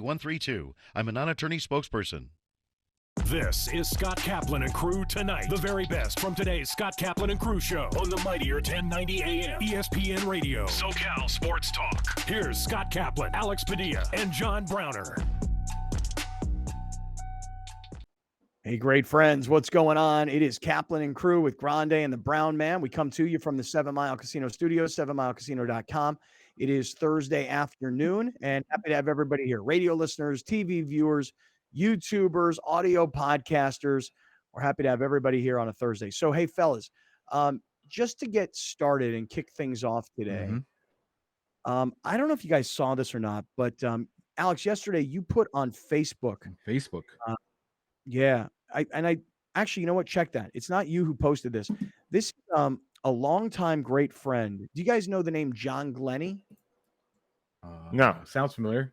132. I'm a non-attorney spokesperson. This is Scott Kaplan and Crew Tonight. The very best from today's Scott Kaplan and Crew show on the mightier 1090 AM ESPN Radio. SoCal Sports Talk. Here's Scott Kaplan, Alex Padilla, and John Browner. Hey, great friends, what's going on? It is Kaplan and Crew with Grande and the Brown Man. We come to you from the 7 Mile Casino Studios, 7milecasino.com. It is Thursday afternoon, and happy to have everybody here. Radio listeners, TV viewers, YouTubers, audio podcasters. We're happy to have everybody here on a Thursday. So, hey, fellas, just to get started and kick things off today, I don't know if you guys saw this or not, but Alex, yesterday you put on Facebook. Yeah. I actually, you know what? Check that. It's not you who posted this. This is a longtime great friend. Do you guys know the name John Glennie? No, sounds familiar.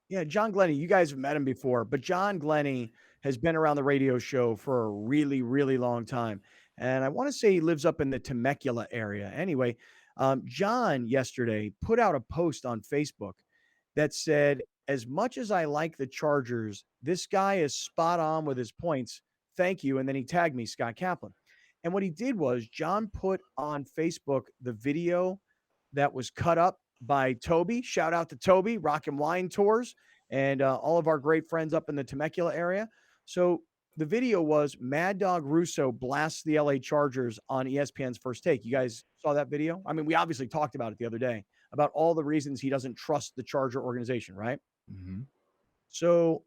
Yeah, John Glennie. You guys have met him before, but John Glennie has been around the radio show for a really, really long time. And I want to say he lives up in the Temecula area. Anyway, John yesterday put out a post on Facebook that said, as much as I like the Chargers, this guy is spot on with his points. Thank you. And then he tagged me, Scott Kaplan. And what he did was John put on Facebook the video that was cut up by Toby. Shout out to Toby, Rock and Wine Tours, and all of our great friends up in the Temecula area. So the video was Mad Dog Russo blasts the LA Chargers on ESPN's First Take. You guys saw that video? I mean, we obviously talked about it the other day, about all the reasons he doesn't trust the Charger organization, right? Mm-hmm. So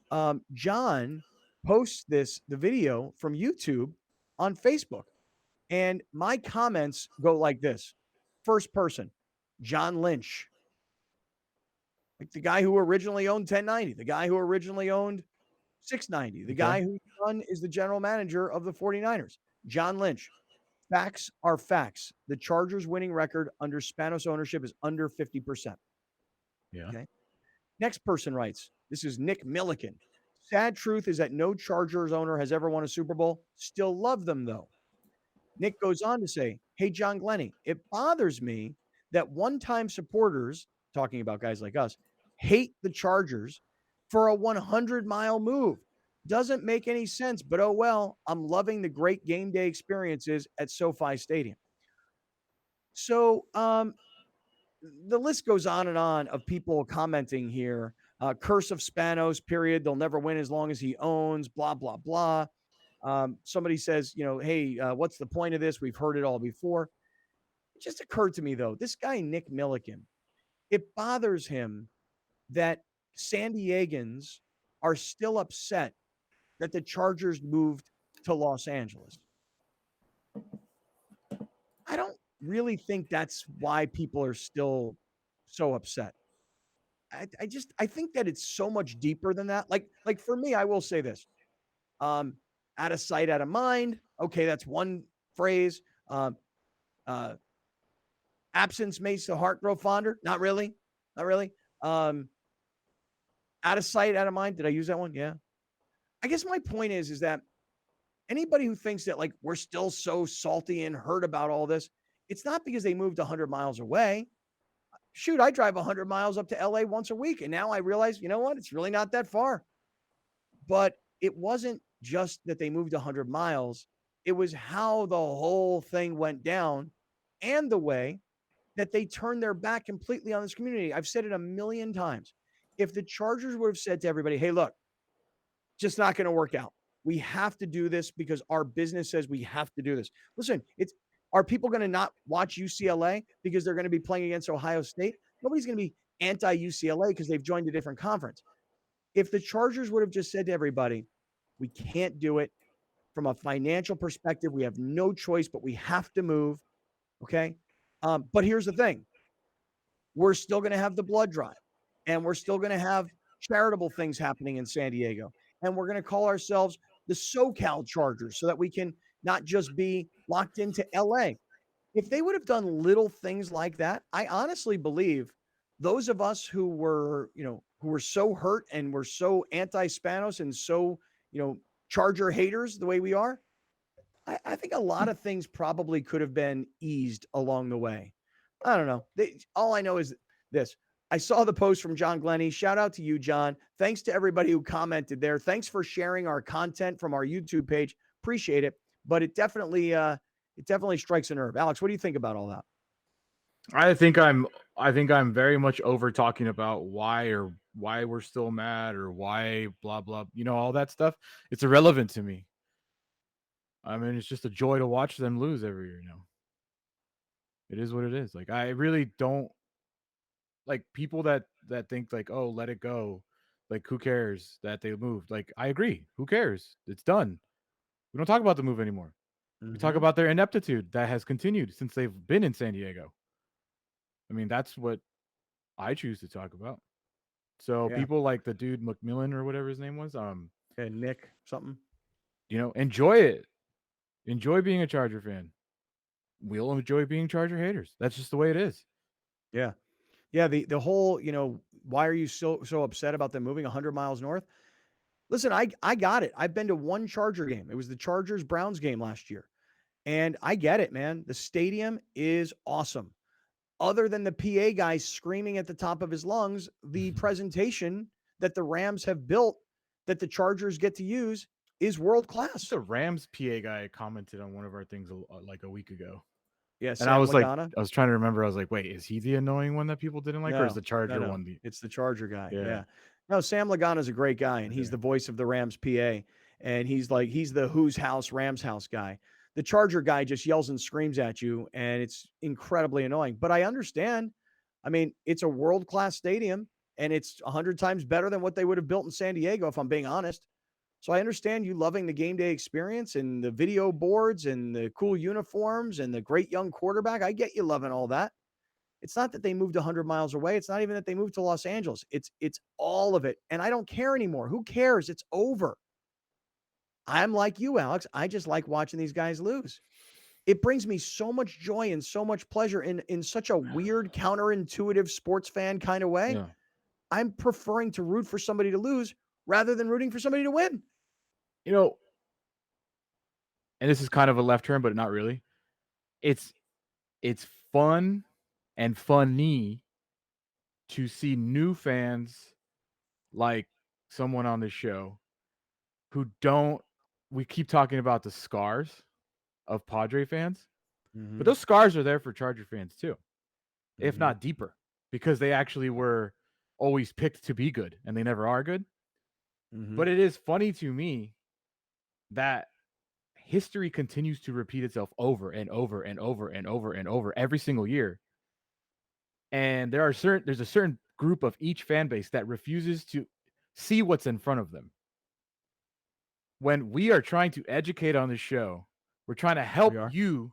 John posts the video from YouTube on Facebook. And my comments go like this. First person, John Lynch. Like the guy who originally owned 1090, the guy who originally owned 690, the guy whose son is the general manager of the 49ers, John Lynch. Facts are facts. The Chargers' winning record under Spanos ownership is under 50%. Yeah. Okay. Next person writes, this is Nick Milliken. Sad truth is that no Chargers owner has ever won a Super Bowl. Still love them, though. Nick goes on to say, hey, John Glennie, it bothers me that one-time supporters, talking about guys like us, hate the Chargers for a 100-mile move. Doesn't make any sense, but oh well, I'm loving the great game day experiences at SoFi Stadium. So the list goes on and on of people commenting here. Curse of Spanos, period. They'll never win as long as he owns, blah, blah, blah. Somebody says, hey, what's the point of this? We've heard it all before. It just occurred to me, though, this guy, Nick Milliken, it bothers him that San Diegans are still upset that the Chargers moved to Los Angeles. I don't really think that's why people are still so upset. I think that it's so much deeper than that. Like for me, I will say this. Out of sight, out of mind. Okay, that's one phrase. Absence makes the heart grow fonder. Not really. Not really. Out of sight, out of mind. Did I use that one? Yeah. I guess my point is that anybody who thinks that like we're still so salty and hurt about all this, it's not because they moved 100 miles away. Shoot, I drive 100 miles up to LA once a week. And now I realize, you know what? It's really not that far. But it wasn't just that they moved 100 miles. It was how the whole thing went down and the way that they turned their back completely on this community. I've said it a million times. If the Chargers would have said to everybody, hey, look, just not going to work out. We have to do this because our business says we have to do this. Listen, are people going to not watch UCLA because they're going to be playing against Ohio State? Nobody's going to be anti-UCLA because they've joined a different conference. If the Chargers would have just said to everybody, we can't do it from a financial perspective, we have no choice, but we have to move, okay? But here's the thing. We're still going to have the blood drive, and we're still going to have charitable things happening in San Diego, and we're going to call ourselves the SoCal Chargers so that we can not just be locked into LA. If they would have done little things like that, I honestly believe those of us who were so hurt and were so anti-Spanos and so, Charger haters the way we are, I think a lot of things probably could have been eased along the way. I don't know. All I know is this. I saw the post from John Glennie. Shout out to you, John. Thanks to everybody who commented there. Thanks for sharing our content from our YouTube page. Appreciate it. But it definitely strikes a nerve. Alex, what do you think about all that? I think I'm very much over talking about why we're still mad or why blah blah, all that stuff. It's irrelevant to me. I mean, it's just a joy to watch them lose every year. It is what it is. Like, I really don't like people that think like, oh, let it go. Like, who cares that they moved? Like, I agree. Who cares? It's done. We don't talk about the move anymore. We talk about their ineptitude that has continued since they've been in San Diego. I mean, that's what I choose to talk about. So people like the dude McMillan or whatever his name was, Nick something, enjoy it. Enjoy being a Charger fan. We'll enjoy being Charger haters. That's just the way it is. Yeah. Yeah. The whole, why are you so upset about them moving 100 miles north? Listen, I got it. I've been to one Charger game. It was the Chargers-Browns game last year. And I get it, man. The stadium is awesome. Other than the PA guy screaming at the top of his lungs, the presentation that the Rams have built that the Chargers get to use is world-class. The Rams PA guy commented on one of our things like a week ago. Yeah, and Sam I was Lagana. like, I was trying to remember. I was like, wait, is he the annoying one that people didn't like, or is the Charger one? It's the Charger guy. Yeah. No, Sam Lagana is a great guy, and he's the voice of the Rams PA, and he's the whose house, Rams house guy. The Charger guy just yells and screams at you, and it's incredibly annoying. But I understand. I mean, it's a world-class stadium, and it's 100 times better than what they would have built in San Diego, if I'm being honest. So I understand you loving the game day experience and the video boards and the cool uniforms and the great young quarterback. I get you loving all that. It's not that they moved 100 miles away. It's not even that they moved to Los Angeles. It's all of it. And I don't care anymore. Who cares? It's over. I'm like you, Alex. I just like watching these guys lose. It brings me so much joy and so much pleasure in such a weird, counterintuitive sports fan kind of way. Yeah. I'm preferring to root for somebody to lose rather than rooting for somebody to win. And this is kind of a left turn, but not really. It's fun and funny to see new fans like someone on this show who we keep talking about the scars of Padre fans, but those scars are there for Charger fans too, if not deeper, because they actually were always picked to be good and they never are good. But it is funny to me that history continues to repeat itself over and over and over and over and over every single year. And there's a certain group of each fan base that refuses to see what's in front of them. When we are trying to educate on this show, we're trying to help you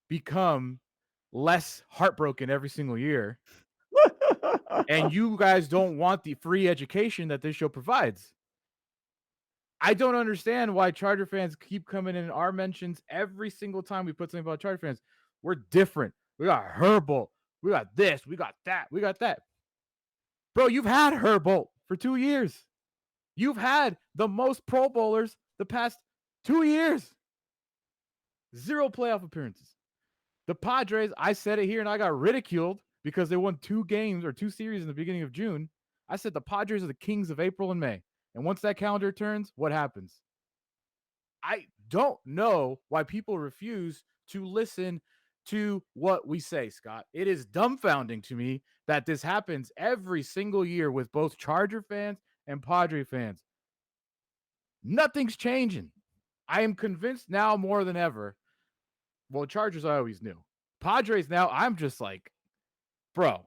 become less heartbroken every single year. And you guys don't want the free education that this show provides. I don't understand why Charger fans keep coming in our mentions every single time we put something about Charger fans. We're different. We got Herbold. We got this. We got that. We got that. Bro, you've had Herbold for 2 years. You've had the most Pro Bowlers the past 2 years. 0 playoff appearances. The Padres, I said it here and I got ridiculed because they won 2 games or 2 series in the beginning of June. I said the Padres are the kings of April and May. And once that calendar turns, what happens? I don't know why people refuse to listen to what we say, Scott. It is dumbfounding to me that this happens every single year with both Charger fans and Padre fans. Nothing's changing. I am convinced now more than ever. Well, Chargers I always knew. Padres now, I'm just like, bro,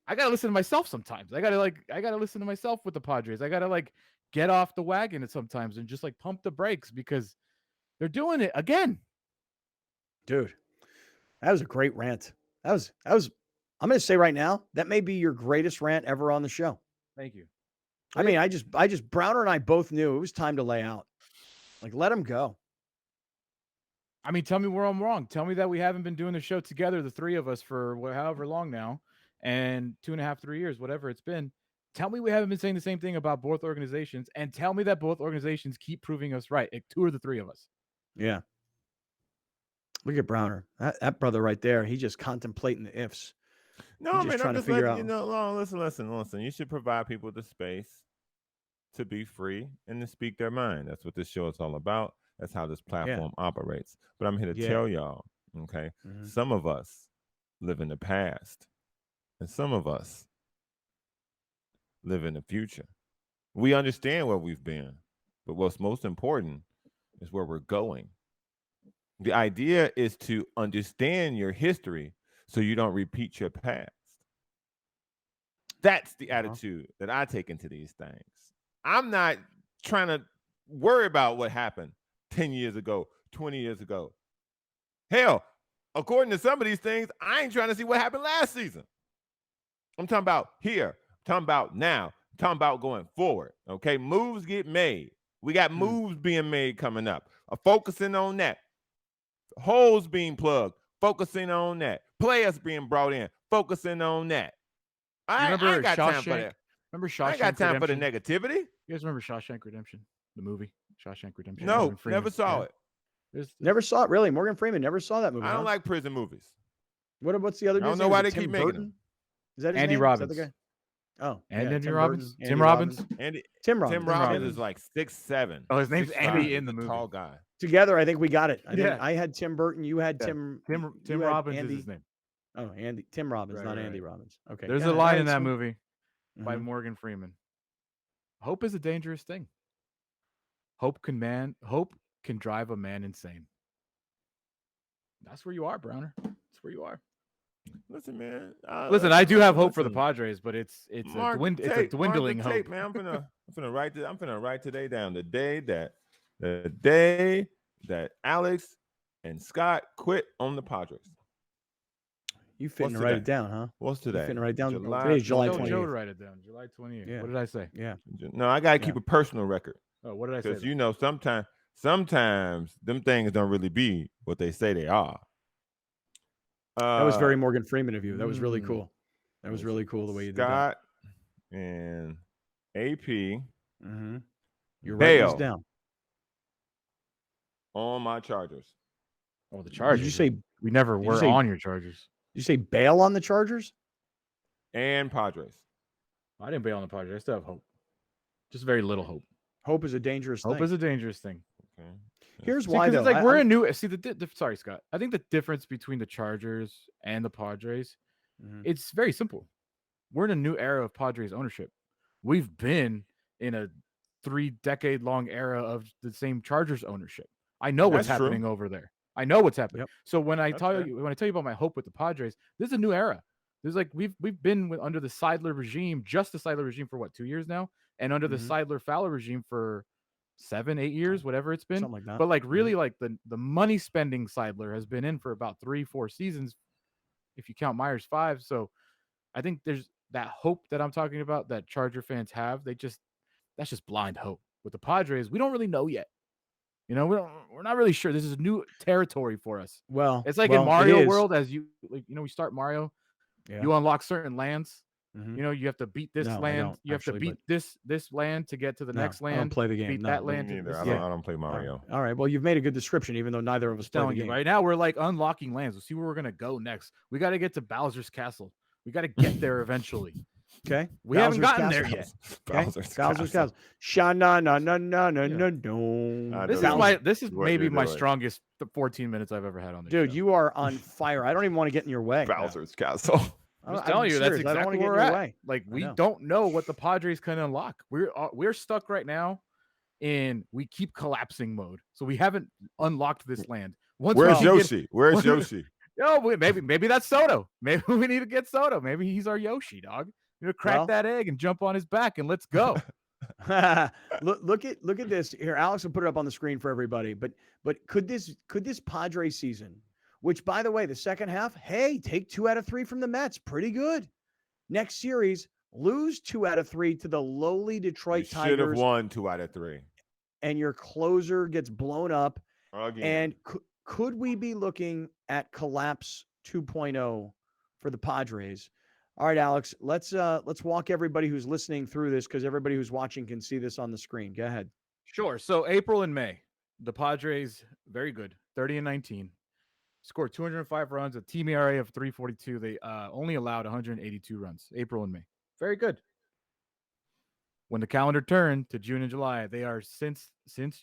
I gotta listen to myself sometimes. I gotta listen to myself with the Padres. I gotta get off the wagon at sometimes and just pump the brakes because they're doing it again. Dude, that was a great rant. That was I'm gonna say right now, that may be your greatest rant ever on the show. Thank you. I mean, I just Browner and I both knew it was time to lay out. Let him go. I mean, tell me where I'm wrong. Tell me that we haven't been doing the show together, the 3 of us, for however long now. And 2.5, 3 years, whatever it's been. Tell me we haven't been saying the same thing about both organizations, and tell me that both organizations keep proving us right. 2 or the 3 of us. Yeah. Look at Browner. That brother right there. He's just contemplating the ifs. No, I'm just man, trying I'm to just figure letting you out. know. No, listen. You should provide people the space to be free and to speak their mind. That's what this show is all about. That's how this Yeah. platform operates. But I'm here to Yeah. tell y'all, okay, Mhm. some of us live in the past, and some of us live in the future. We understand where we've been, but what's most important is where we're going. The idea is to understand your history so you don't repeat your past. That's the attitude that I take into these things. I'm not trying to worry about what happened 10 years ago, 20 years ago. Hell, according to some of these things, I ain't trying to see what happened last season. I'm talking about here, I'm talking about now, I'm talking about going forward. Okay, moves get made. We got moves being made coming up. Focusing on that. Holes being plugged, focusing on that. Players being brought in, focusing on that. I ain't got time for that. Remember Shawshank I ain't got time Redemption? for the negativity. You guys remember Shawshank Redemption? The movie Shawshank Redemption? No, Morgan Freeman. never saw it. Never saw it. Really, Morgan Freeman never saw that movie. I don't like prison movies. What's the other? I don't dude's know name? why Is they it Tim keep making Burton? them. Is that his Andy name? Robbins. Is that the guy? Oh, And yeah, Andy Tim Robbins. Burton, Tim Robbins. Tim Robbins. Tim Robbins is like 6'7". Oh, his name's 6'5". Andy in the He's a movie. tall guy. Together, I think we got it. Yeah. I had Tim Burton. You had Yeah. Tim. Tim you had Robbins Andy. is his name. Oh, Andy. Tim Robbins, Right, not right. Andy Robbins. Okay. There's yeah, a line yeah, in that so- movie by Mhm. Morgan Freeman. Hope is a dangerous thing. Hope can drive a man insane. That's where you are, Browner. That's where you are. Listen, man. Listen, I do have hope for the Padres, but it's a dwindling mark the hope. tape, man. I'm gonna write today down the day that Alex and Scott quit on the Padres. You fitting What's to write today? it down, huh? What's today? You fitting to write down? July- Today's July no, Tell 28th. Joe to write it down. July 28th. Yeah. What did I say? Yeah. No, I gotta keep a personal record Oh, what did I say? because you know sometimes them things don't really be what they say they are. That was very Morgan Freeman of you. That was really mm. cool. That was really cool the way you did that. Scott and AP Mm-hmm. You're writing this bail down. on my Chargers Oh, the Chargers. Did you say? We never did you were say- on your Chargers. Did you say bail on the Chargers? and Padres. I didn't bail on the Padres. I still have hope. Just very little hope. Hope is a dangerous thing. Hope is a dangerous thing. Okay. Here's See, why 'cause though. it's like I- we're I'm- a new. See sorry, Scott. I think the difference between the Chargers and the Padres, Mhm. it's very simple. We're in a new era of Padres ownership. We've been in a 3-decade-long era of the same Chargers ownership. I know what's That's true. happening over there. I know what's happening. Yep. So when I That's tell fair. you about my hope with the Padres, this is a new era. There's like we've been under the Seidler regime, just the Seidler regime for what, 2 years now, and under the Mhm. Seidler Fowler regime for 7-8 years, whatever it's been. Something like that. But like really, like the money spending Seidler has been in for about 3-4 seasons, if you count Myers 5. So I think there's that hope that I'm talking about that Charger fans have. That's just blind hope. With the Padres, we don't really know yet. You know, we're not really sure. This is new territory for us. Well, It's like well, in it Mario is. World, as you like, we start Mario, Yeah. you unlock certain lands. Mhm. You know, you have to beat this No, I land. don't, You have to actually, beat this land to get to the No, next I don't land. play the game. Beat No, that me land. Me To neither. this I don't play Mario. All right. Well, you've made a good description, even though neither of us play the telling you game. right now, we're like unlocking lands. We'll see where we're gonna go next. We got to get to Bowser's Castle. We got to get there eventually. Okay. We haven't Bowser's gotten there Castle. yet. Okay? Bowser's Bowser's Castle. Castle. Sha-na-na-na-na-na-na. I This know is what this is what maybe you're my doing. strongest 14 minutes I've ever had on this Dude, show. you are on fire. I don't even want to get in your way. Bowser's Castle. I'm just telling you, that's serious. I don't exactly want to get where in we're your at. way. Like we know. don't know what the Padres can unlock. We're stuck right now in we keep collapsing mode. So we haven't unlocked this land. Once we Where's can get- Yoshi? Where's Yoshi? maybe that's Soto. Maybe we need to get Soto. Maybe he's our Yoshi, dog. You know, crack Well- that egg and jump on his back and let's go. look at this here. Alex will put it up on the screen for everybody. But could this Padre season, which by the way, the second half, hey, take 2 out of 3 from the Mets, pretty good. Next series, lose 2 out of 3 to the lowly Detroit You should have Tigers, won 2 out of 3. and your closer gets blown up. Again. And could we be looking at collapse 2.0 for the Padres? All right, Alex, let's walk everybody who's listening through this because everybody who's watching can see this on the screen. Go ahead. Sure. So April and May, the Padres very good, 30-19. scored 205 runs, a team ERA of 3.42. They only allowed 182 runs, April and May. Very good. When the calendar turned to June and July, they are since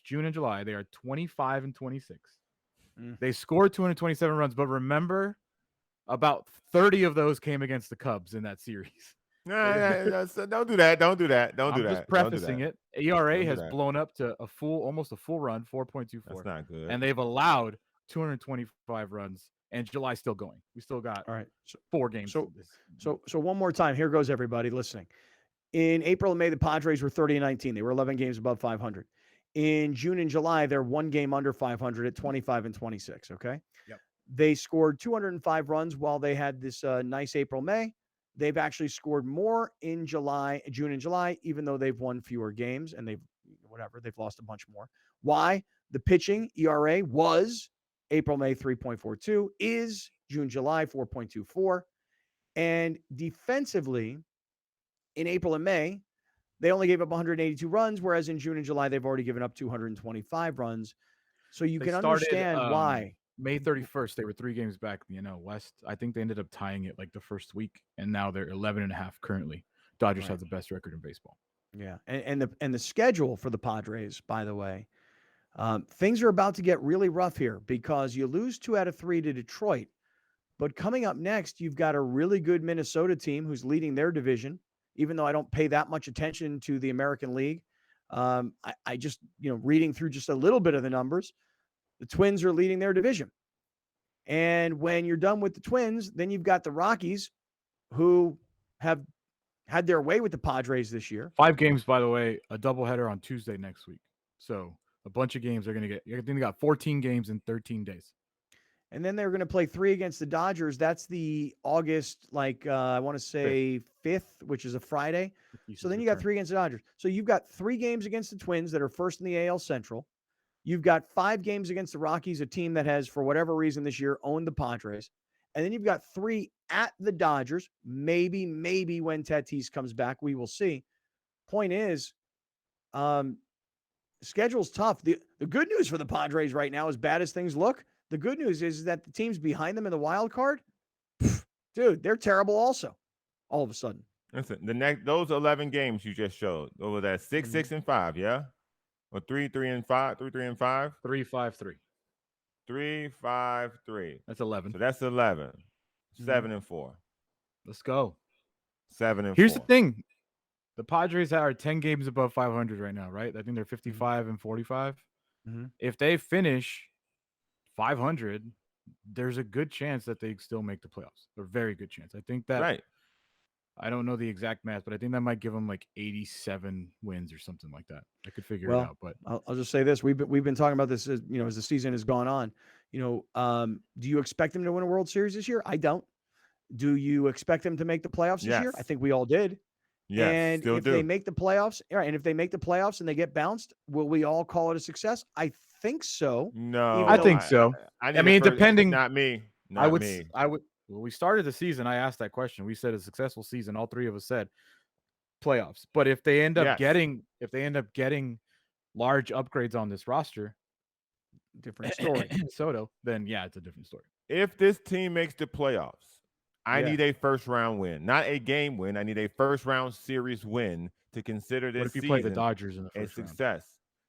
June and July, they are 25 and 26. They scored 227 runs, but remember, about 30 of those came against the Cubs in that series. Don't do that. Don't do that. Don't do that. I'm just prefacing it. ERA has that. blown up to almost a full run, 4.24. That's not good. And they've allowed 225 runs, and July's still going. We still got All right. 4 games. So one more time. Here goes everybody listening. In April and May, the Padres were 30 and 19. They were 11 games above 500. In June and July, they're 1 game under 500 at 25 and 26. Okay. Yep. They scored 205 runs while they had this nice April, May. They've actually scored more in June and July, even though they've won fewer games and they've lost a bunch more. Why? The pitching ERA was April, May 3.42, is June, July 4.24. And defensively, in April and May, they only gave up 182 runs, whereas in June and July, they've already given up 225 runs. So you can understand why. May 31st, they were 3 games back in the NL West. I think they ended up tying it like the first week, and now they're 11.5 currently. Dodgers have the best record in baseball. Yeah, and the schedule for the Padres, by the way, things are about to get really rough here because you lose 2 out of 3 to Detroit. But coming up next, you've got a really good Minnesota team who's leading their division, even though I don't pay that much attention to the American League. I just, reading through just a little bit of the numbers, the Twins are leading their division. And when you're done with the Twins, then you've got the Rockies, who have had their way with the Padres this year. 5 games, by the way, a doubleheader on Tuesday next week. So a bunch of games are going to get. I think they got 14 games in 13 days. And then they're going to play 3 against the Dodgers. That's the August, I want to say 5th, which is a Friday. So then you got 3 against the Dodgers. So you've got 3 games against the Twins that are first in the AL Central. You've got 5 games against the Rockies, a team that has, for whatever reason this year, owned the Padres. And then you've got 3 at the Dodgers. Maybe when Tatis comes back, we will see. Point is, schedule's tough. The good news for the Padres right now, as bad as things look, the good news is that the teams behind them in the wild card, dude, they're terrible also, all of a sudden. Listen, those 11 games you just showed, over that 6, 6, and 5, yeah? Or 3, 3, and 5, 3, 3, and 5? 3, 5, 3. 3, 5, 3. That's 11. So that's 11. 7 and 4. Let's go. 7 and 4. Here's the thing. The Padres are 10 games above 500 right now, right? I think they're 55 and 45. Mm-hmm. If they finish 500, there's a good chance that they still make the playoffs. A very good chance. I think that. Right. I don't know the exact math, but I think that might give them like 87 wins or something like that. I could figure it out, but I'll just say this: we've been talking about this as the season has gone on. Do you expect them to win a World Series this year? I don't. Do you expect them to make the playoffs this year? I think we all did. Yes, and still if do. they make the playoffs, and if they make the playoffs and they get bounced, will we all call it a success? I think so. No, I think so. I mean, depending. Not me. I would. When we started the season, I asked that question. We said a successful season. All 3 of us said playoffs. But if they end up getting large upgrades on this roster, different story. Soto, then yeah, it's a different story. If this team makes the playoffs, I need a first-round win, not a game win. I need a first-round series win to consider this what if you season play the Dodgers in the first round? Success.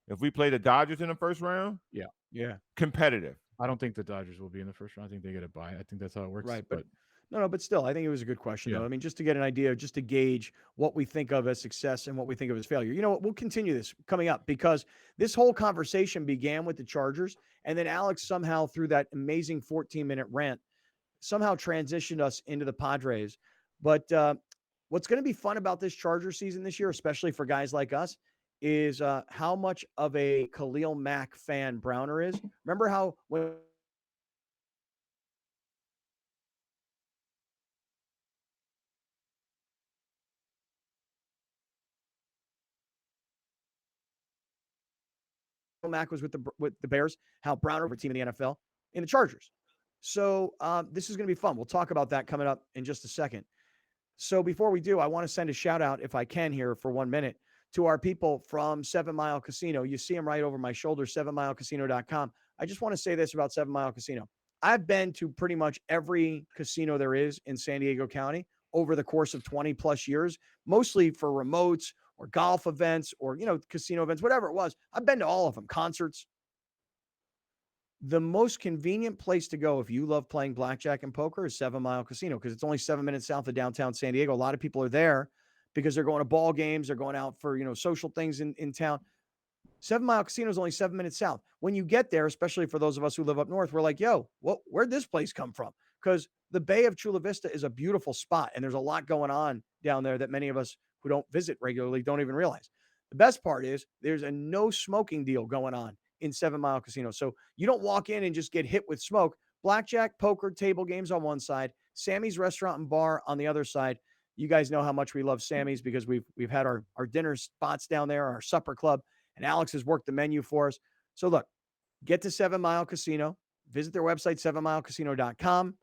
If we play the Dodgers in the first round, yeah, competitive. I don't think the Dodgers will be in the first round. I think they get a bye. I think that's how it works. Right, but but still, I think it was a good question, though. I mean, just to get an idea, just to gauge what we think of as success and what we think of as failure. You know what? We'll continue this coming up because this whole conversation began with the Chargers, and then Alex somehow, through that amazing 14-minute rant, somehow transitioned us into the Padres. But what's going to be fun about this Charger season this year, especially for guys like us, is how much of a Khalil Mack fan Browner is. Remember how when Mack was with the Bears, how Browner over team in the NFL in the Chargers. So this is going to be fun. We'll talk about that coming up in just a second. So before we do, I want to send a shout out, if I can here for 1 minute, to our people from 7 Mile Casino. You see them right over my shoulder, 7milecasino.com. I just want to say this about 7 Mile Casino. I've been to pretty much every casino there is in San Diego County over the course of 20 plus years, mostly for remotes or golf events or, casino events, whatever it was. I've been to all of them, concerts. The most convenient place to go if you love playing blackjack and poker is 7 Mile Casino because it's only 7 minutes south of downtown San Diego. A lot of people are there because they're going to ball games, they're going out for, social things in town. 7 Mile Casino is only 7 minutes south. When you get there, especially for those of us who live up north, we're like, yo, where'd this place come from? Because the Bay of Chula Vista is a beautiful spot, and there's a lot going on down there that many of us who don't visit regularly don't even realize. The best part is there's a no smoking deal going on in 7 Mile Casino. So you don't walk in and just get hit with smoke. Blackjack, poker, table games on one side, Sammy's Restaurant and Bar on the other side. You guys know how much we love Sammy's because we've had our dinner spots down there, our supper club, and Alex has worked the menu for us. So look, get to 7 Mile Casino, visit their website, 7milecasino.com.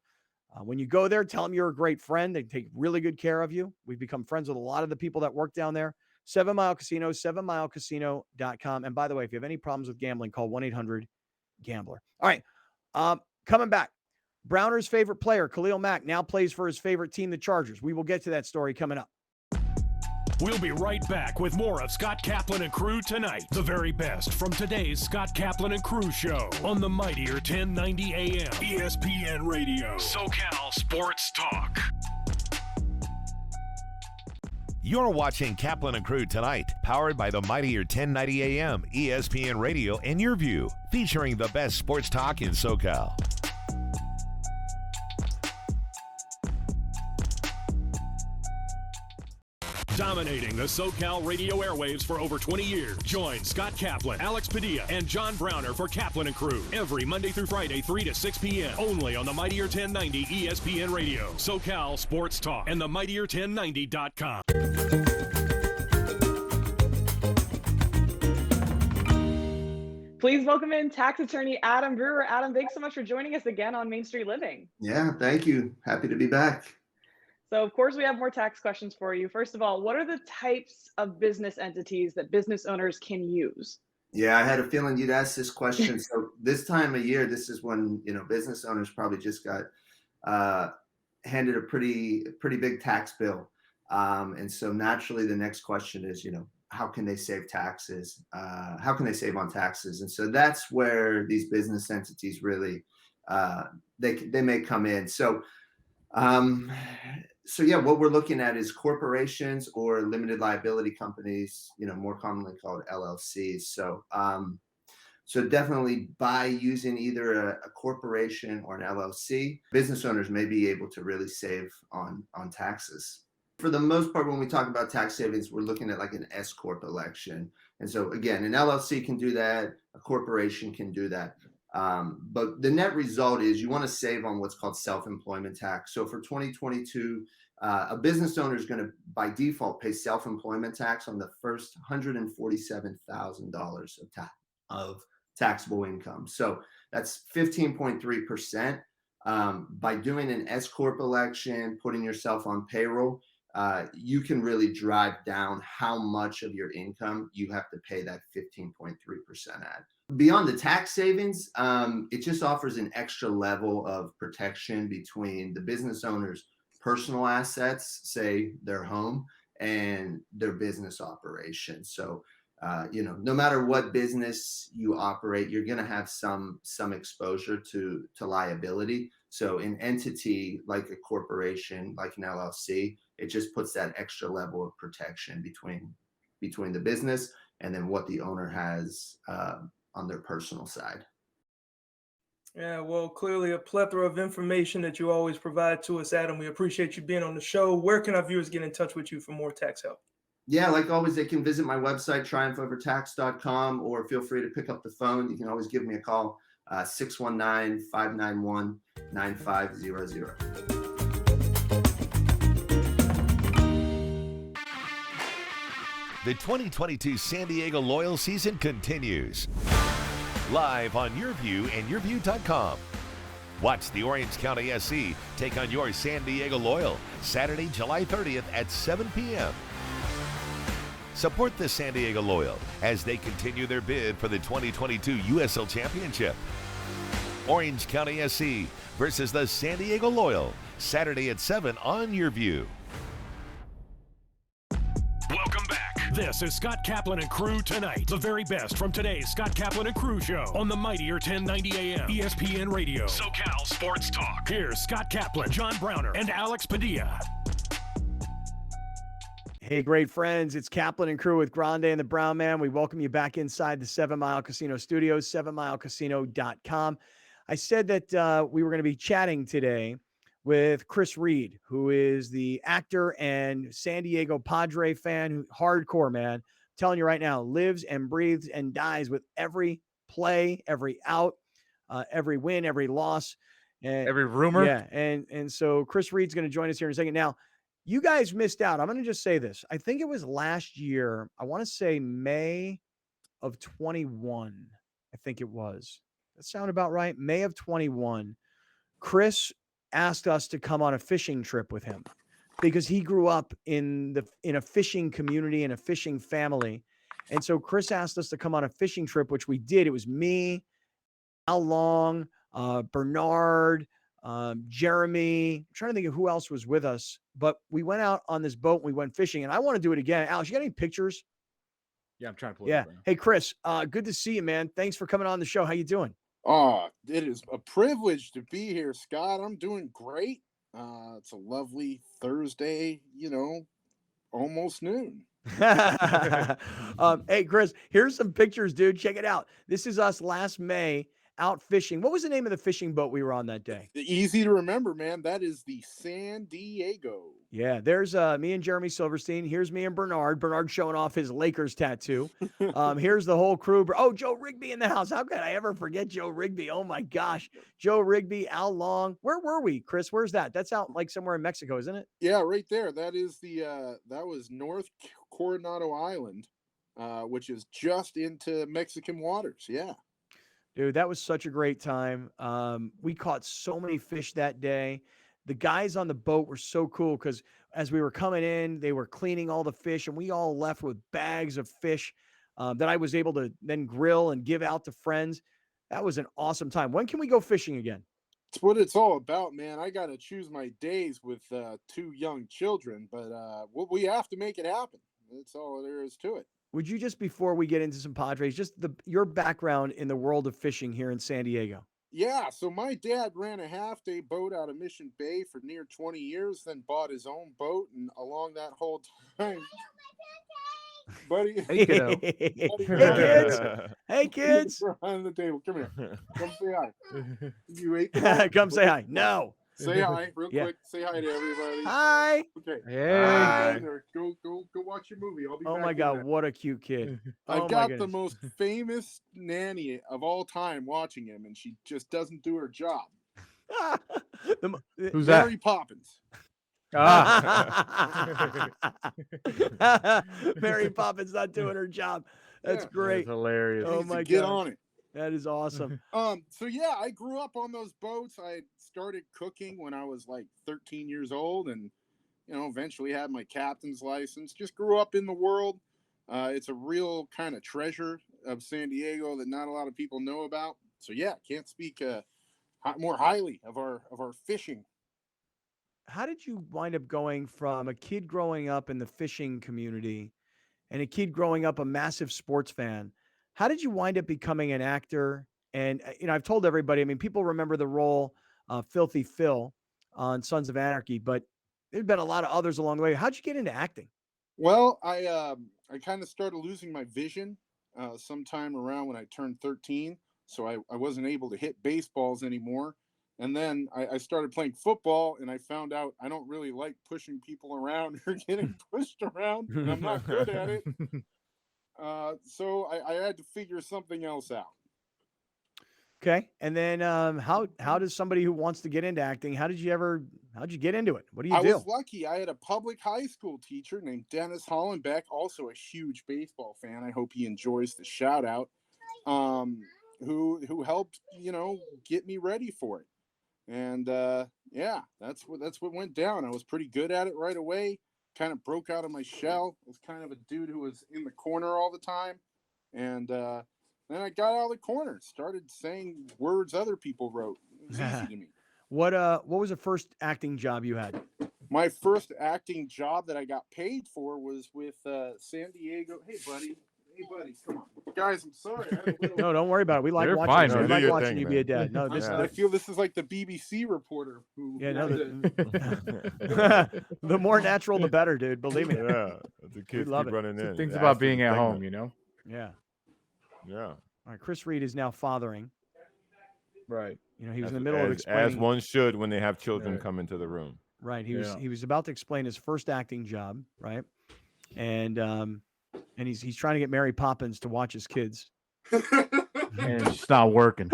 When you go there, tell them you're a great friend. They take really good care of you. We've become friends with a lot of the people that work down there. 7 Mile Casino, 7milecasino.com. And by the way, if you have any problems with gambling, call 1-800-GAMBLER. All right, coming back. Browner's favorite player, Khalil Mack, now plays for his favorite team, the Chargers. We will get to that story coming up. We'll be right back with more of Scott Kaplan and Crew tonight. The very best from today's Scott Kaplan and Crew show on the mightier 1090 AM ESPN Radio. SoCal Sports Talk. You're watching Kaplan and Crew tonight, powered by the mightier 1090 AM ESPN Radio and Your View, featuring the best sports talk in SoCal. Dominating the SoCal radio airwaves for over 20 years. Join Scott Kaplan, Alex Padilla, and John Browner for Kaplan and Crew every Monday through Friday, 3 to 6 p.m. only on the mightier 1090 ESPN Radio, SoCal Sports Talk, and the mightier1090.com. Please welcome in tax attorney Adam Brewer. Adam, thanks so much for joining us again on Main Street Living. Yeah, thank you. Happy to be back. So, of course, we have more tax questions for you. First of all, what are the types of business entities that business owners can use? Yeah, I had a feeling you'd ask this question. So this time of year, this is when, business owners probably just got handed a pretty big tax bill. And so naturally, the next question is, how can they save taxes? How can they save on taxes? And so that's where these business entities really, they may come in. So yeah, what we're looking at is corporations or limited liability companies, more commonly called LLCs. So definitely by using either a corporation or an LLC, business owners may be able to really save on taxes. For the most part, when we talk about tax savings, we're looking at like an S Corp election. And so again, an LLC can do that, a corporation can do that. But the net result is you want to save on what's called self-employment tax. So for 2022, a business owner is going to, by default, pay self-employment tax on the first $147,000 of taxable income. So that's 15.3%. By doing an S Corp election, putting yourself on payroll, you can really drive down how much of your income you have to pay that 15.3% at. Beyond the tax savings, it just offers an extra level of protection between the business owner's personal assets, say their home, and their business operation. So, no matter what business you operate, you're going to have some exposure to liability. So an entity like a corporation, like an LLC, it just puts that extra level of protection between the business and then what the owner has on their personal side. Yeah, well, clearly a plethora of information that you always provide to us, Adam. We appreciate you being on the show. Where can our viewers get in touch with you for more tax help? Yeah, like always, they can visit my website, triumphovertax.com, or feel free to pick up the phone. You can always give me a call, 619-591-9500. The 2022 San Diego Loyal season continues. Live on Your View and YourView.com. Watch the Orange County SC take on your San Diego Loyal Saturday, July 30th at 7 p.m. Support the San Diego Loyal as they continue their bid for the 2022 USL Championship. Orange County SC versus the San Diego Loyal, Saturday at 7 on Your View. Welcome back. This is Scott Kaplan and Crew Tonight. The very best from today's Scott Kaplan and Crew show on the mightier 1090 AM ESPN Radio. SoCal Sports Talk. Here's Scott Kaplan, John Browner, and Alex Padilla. Hey, great friends. It's Kaplan and Crew with Grande and the Brown Man. We welcome you back inside the 7 Mile Casino Studios, 7milecasino.com. I said that we were going to be chatting today with Chris Reed, who is the actor and San Diego Padre fan, hardcore, man. I'm telling you right now, lives and breathes and dies with every play, every out, every win, every loss. And, Every rumor. Yeah, and so Chris Reed's going to join us here in a second. Now, you guys missed out. I'm going to just say this. I think it was last year. I want to say May of 21. I think it was. That sound about right? May of 21. Chris asked us to come on a fishing trip with him because he grew up in a fishing community and a fishing family. And so Chris asked us to come on a fishing trip, which we did. It was me, Al Long, Bernard, Jeremy. I'm trying to think of who else was with us, but we went out on this boat and we went fishing, and I want to do it again. Alex, you got any pictures? Yeah, I'm trying to pull it up right now. Hey, Chris, good to see you, man. Thanks for coming on the show. How you doing? Oh, it is a privilege to be here, Scott. I'm doing great. It's a lovely Thursday, almost noon. Hey, Chris, here's some pictures, dude. Check it out. This is us last May out fishing. What was the name of the fishing boat we were on that day? Easy to remember, man. That is the San Diego. Yeah, there's me and Jeremy Silverstein. Here's me and Bernard. Bernard showing off his Lakers tattoo. Here's the whole crew. Oh, Joe Rigby in the house. How could I ever forget Joe Rigby? Oh my gosh. Joe Rigby, Al Long. Where were we, Chris? Where's that? That's out like somewhere in Mexico, isn't it? Yeah, right there. That is that was North Coronado Island, which is just into Mexican waters. Yeah. Dude, that was such a great time. We caught so many fish that day. The guys on the boat were so cool because as we were coming in, they were cleaning all the fish, and we all left with bags of fish that I was able to then grill and give out to friends. That was an awesome time. When can we go fishing again? It's what it's all about, man. I got to choose my days with 2 young children, but we have to make it happen. That's all there is to it. Would you just, before we get into some Padres, just your background in the world of fishing here in San Diego? Yeah, so my dad ran a half-day boat out of Mission Bay for near 20 years, then bought his own boat, and along that whole time, buddy. Hey, kiddo. Hey, kids. Hey, kids. On the table. Come here. Come say hi. You ate Come say hi. No. Say hi real quick. Say hi to everybody. Hi. Okay. Hey. Hi. Go watch your movie. I'll be Oh back my in God, there. what a cute kid. I've Oh, got my the goodness. most famous nanny of all time watching him, and she just doesn't do her job. Who's that? Mary Poppins. Mary Poppins not doing her job. That's Yeah. great. That's hilarious. Oh Needs to my get gosh. on it. That is awesome. So yeah, I grew up on those boats. I started cooking when I was like 13 years old, and eventually had my captain's license. Just grew up in the world. It's a real kind of treasure of San Diego that not a lot of people know about. So yeah, can't speak more highly of our fishing. How did you wind up going from a kid growing up in the fishing community and a kid growing up a massive sports fan? How did you wind up becoming an actor? And, I've told everybody, I mean, people remember the role Filthy Phil on Sons of Anarchy, but there's been a lot of others along the way. How'd you get into acting? Well, I kind of started losing my vision sometime around when I turned 13. So I wasn't able to hit baseballs anymore. And then I started playing football, and I found out I don't really like pushing people around or getting pushed around, and I'm not good at it. So I had to figure something else out. Okay. And then how does somebody who wants to get into acting, how'd you get into it? What do you do? I was lucky. I had a public high school teacher named Dennis Hollenbeck, also a huge baseball fan. I hope he enjoys the shout out. Who helped, get me ready for it. And yeah, that's what went down. I was pretty good at it right away. Kind of broke out of my shell. I was kind of a dude who was in the corner all the time. And Then I got out of the corner, started saying words other people wrote. It was easy to me. What was the first acting job you had? My first acting job that I got paid for was with San Diego. Hey, buddy, come on, guys. I'm sorry. I had a little... No, don't worry about it. We like You're watching. fine, We man. like Do your watching thing, you be a man. dad. No, this I feel this is like the BBC reporter who. Yeah, no. had The more natural, the better, dude. Believe me. Yeah, the kids love keep it. running in. Things They about ask for being the at segment. home, you know. Yeah. Yeah. All right. Chris Reed is now fathering. Right. You know, he was in the middle of as explaining. one should when they have children Right. come into the room. Right. He Yeah. was about to explain his first acting job, right? And he's trying to get Mary Poppins to watch his kids. And it's not working.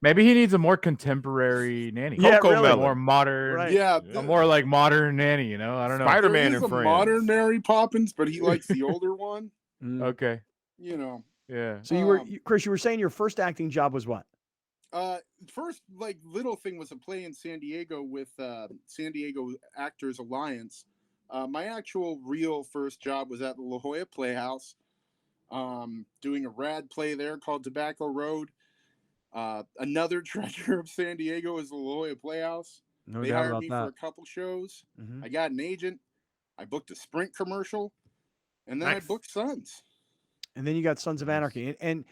Maybe he needs a more contemporary nanny. Yeah, Coco really. Melon. More modern. Right. Yeah, A more like modern nanny, you know? I don't know. Spider-Man there is and a Friends. modern Mary Poppins, but he likes the older one. Okay. You know. Yeah. So Chris, you were saying your first acting job was what? First, like, little thing was a play in San Diego with San Diego Actors Alliance. My actual real first job was at the La Jolla Playhouse, doing a rad play there called Tobacco Road. Another treasure of San Diego is the La Jolla Playhouse. No They doubt hired about me that. for a couple shows. Mhm. I got an agent. I booked a Sprint commercial, and then Nice. I booked Sons. And then you got Sons of Anarchy, and